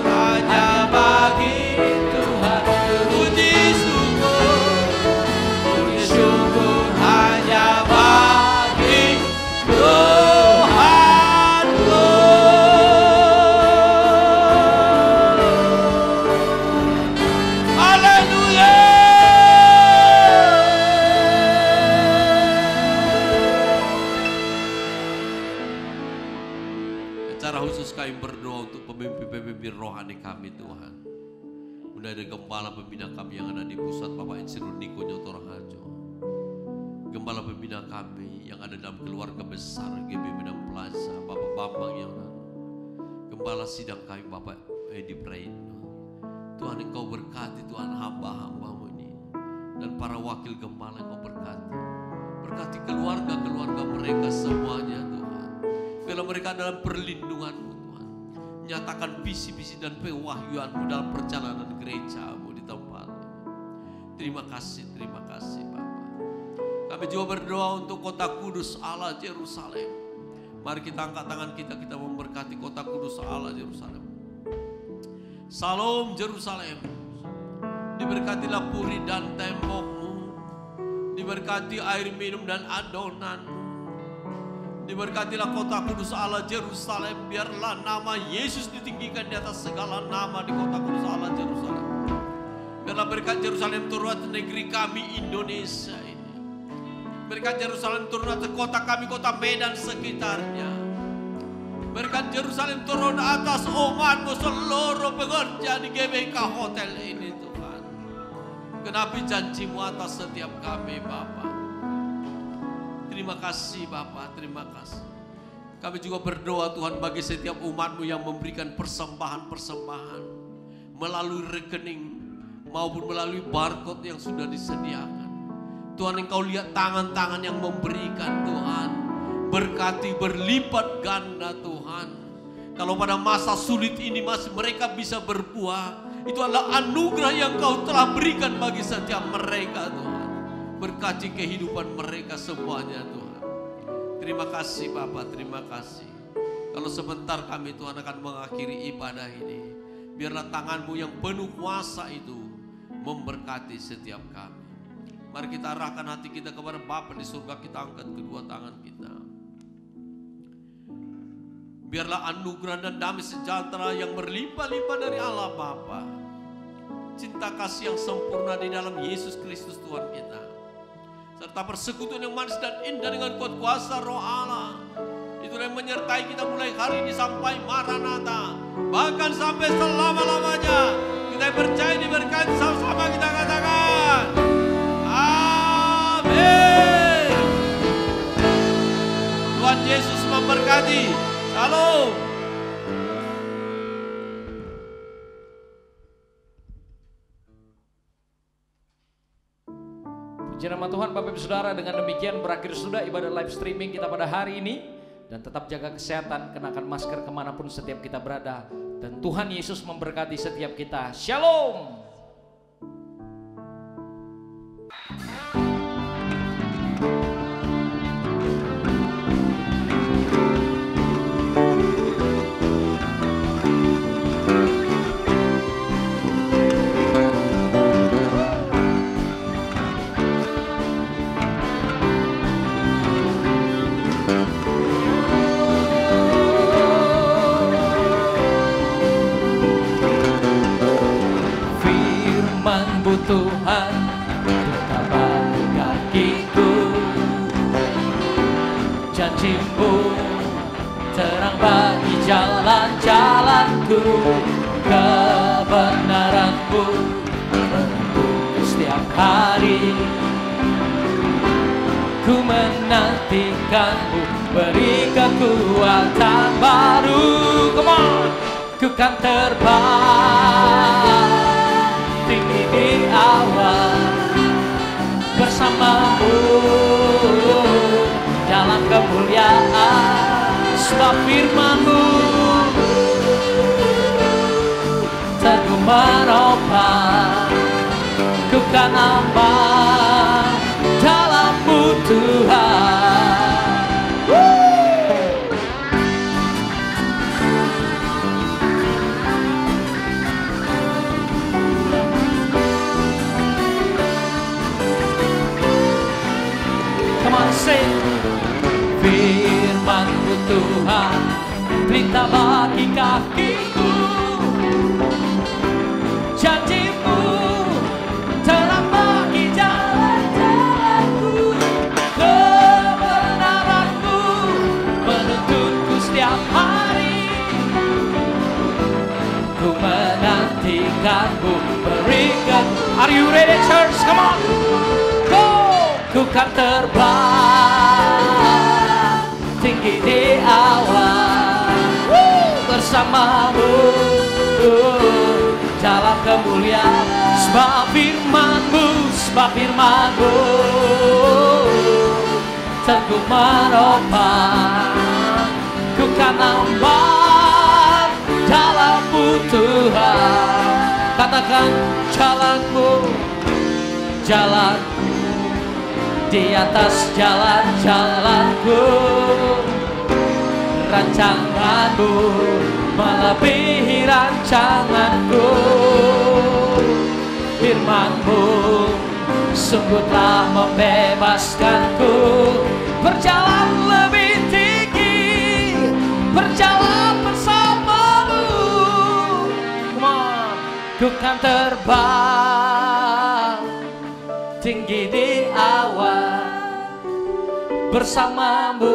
hanya bagi Tuhan. Puji syukur hanya bagi Tuhanku. Haleluya. Secara khusus kami berdoa untuk pemimpin-pemimpin rohani kami Tuhan. Mulai dari gembala pembina kami yang ada di pusat Bapak Insirul Niko Nyotor Harjo. Gembala pembina kami yang ada dalam keluarga besar GB Medan Plaza, Bapak Bambang Yonan. Gembala sidang kami Bapak Edi Praitno. Tuhan Engkau berkati Tuhan hamba-hambamu ini. Dan para wakil gembala Engkau berkati. Berkati keluarga-keluarga mereka semuanya Tuhan. Bila mereka dalam perlindungan-Mu Tuhan. Nyatakan visi-visi dan pewahyuan-Mu dalam perjalanan gereja-Mu di tempat ini. Terima kasih Bapak. Kami juga berdoa untuk kota kudus Allah Yerusalem. Mari kita angkat tangan kita memberkati kota kudus Allah Yerusalem. Salam Yerusalem. Diberkatilah puri dan tembokmu. Diberkati air minum dan adonanmu. Diberkatilah kota kudus Allah Yerusalem. Biarlah nama Yesus ditinggikan di atas segala nama di kota kudus Allah Yerusalem. Biarlah berkat Yerusalem turun atas negeri kami Indonesia ini. Berkat Yerusalem turun atas kota kami, kota Medan sekitarnya. Berkat Yerusalem turun atas umatmu seluruh pekerja di GBK Hotel ini Tuhan. Genapi janji-Mu atas setiap kami Bapa. Terima kasih Bapa, terima kasih. Kami juga berdoa Tuhan bagi setiap umat-Mu yang memberikan persembahan-persembahan melalui rekening maupun melalui barcode yang sudah disediakan. Tuhan Engkau lihat tangan-tangan yang memberikan Tuhan. Berkati berlipat ganda Tuhan. Kalau pada masa sulit ini masih mereka bisa berbuah. Itu adalah anugerah yang Kau telah berikan bagi setiap mereka Tuhan. Berkati kehidupan mereka semuanya Tuhan. Terima kasih Bapak, terima kasih. Kalau sebentar kami Tuhan akan mengakhiri ibadah ini. Biarlah tangan-Mu yang penuh kuasa itu memberkati setiap kami. Mari kita arahkan hati kita kepada Bapa di surga, kita angkat kedua tangan kita. Biarlah anugerah dan damai sejahtera yang berlimpah-limpah dari Allah Bapa. Cinta kasih yang sempurna di dalam Yesus Kristus Tuhan kita. Serta persekutuan yang manis dan indah dengan kuat kuasa Roh Allah. Itulah yang menyertai kita mulai hari ini sampai Maranatha. Bahkan sampai selama-lamanya. Kita percaya diberkati sama-sama kita katakan. Amin. Tuhan Yesus memberkati. Shalom. Puji nama Tuhan Bapak Ibu Saudara, dengan demikian berakhir sudah ibadah live streaming kita pada hari ini. Dan tetap jaga kesehatan, kenakan masker kemanapun setiap kita berada. Dan Tuhan Yesus memberkati setiap kita. Shalom. janjimu terang bagi jalan-jalanku, kebenaranmu menuntun setiap hari. Ku menantikanmu, beri kekuatan baru. Come on, ku kan terbang tinggi di awan bersamamu dalam kemuliaan. Sebab firman-Mu teguh menopang, ku kan aman dalam-Mu Tuhan. Come on, sing. Firman-Mu Tuhan, pelita bagi kakiku. Janji-Mu terang bagi jalan-jalanku, kebenaran-Mu menuntunku setiap hari. Ku menantikan-Mu berikan. Are you ready, church? Come on, go! Ku kan terbang tinggi di awan bersamamu dalam kemuliaan. Sebab firman-Mu teguh menopang, ku kan aman dalam-Mu Tuhan. Katakan jalan-Mu, jalan di atas jalan-jalanku, rancangan-Mu melebihi rancanganku. Firman-Mu sungguh telah membebaskanku, berjalan lebih tinggi, berjalan bersama-Mu. Come on, ku kan terbang tinggi di awan bersama-Mu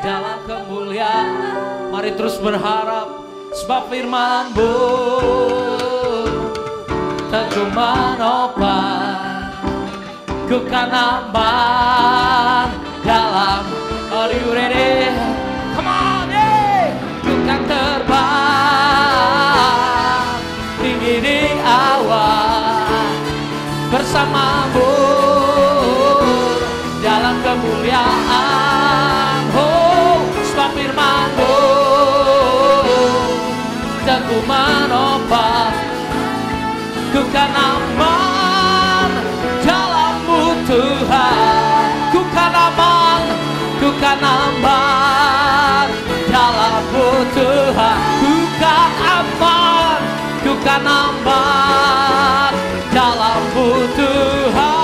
dalam kemuliaan. Mari terus berharap, sebab firman-Mu teguh menopang, ku kan aman dalam. Are you ready? Come on, yeah. Ku kan terbang tinggi di awan bersama-Mu dalam kemuliaan. Oh, sebab firman-Mu teguh menopang, ku kan aman dalam-Mu Tuhan. Ku kan aman dalam-Mu Tuhan. Ku kan aman dalam-Mu Tuhan.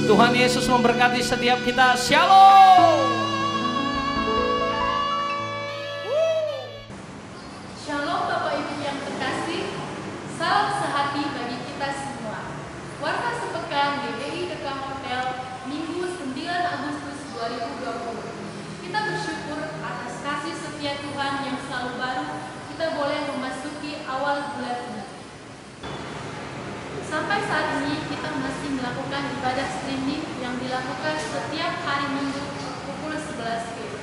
Tuhan Yesus memberkati setiap kita. Shalom. Shalom Bapak Ibu yang terkasih, salam sehati bagi kita semua. Warta sepekan GBI Dekat Hotel, Minggu 9 Agustus 2020. Kita bersyukur atas kasih setia Tuhan yang selalu baru. Kita boleh memasuki awal bulan ini. Sampai saat ini kita masih melakukan ibadah streaming yang dilakukan setiap hari Minggu pukul 11 WIB.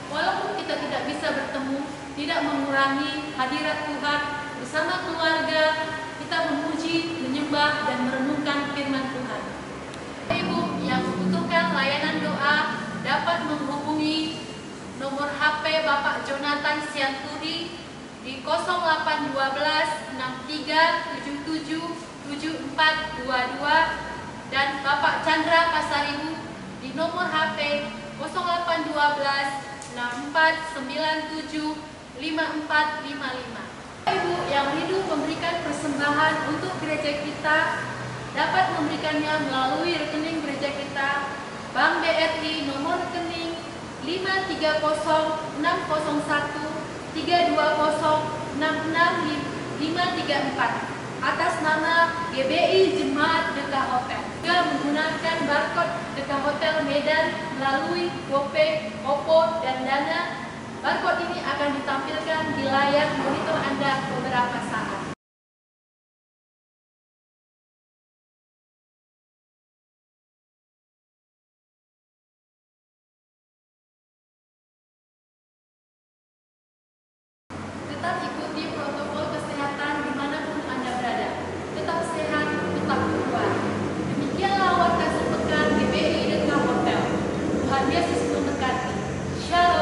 Walaupun kita tidak bisa bertemu, tidak mengurangi hadirat Tuhan bersama keluarga, kita memuji, menyembah, dan merenungkan firman Tuhan. Ibu yang membutuhkan layanan doa dapat menghubungi nomor HP Bapak Jonathan Sianturi di 0812 6377 7422 dan Bapak Chandra Pasaribu di nomor HP 0812 6497 5455. Ibu yang rindu memberikan persembahan untuk gereja kita dapat memberikannya melalui rekening gereja kita, Bank BRI nomor rekening 5306132066534 atas nama GBI Jemaat Deka Hotel. Juga menggunakan barcode Deka Hotel Medan melalui GoPay, OPPO, dan Dana. Barcode ini akan ditampilkan di layar monitor Anda beberapa saat. Tetap ikuti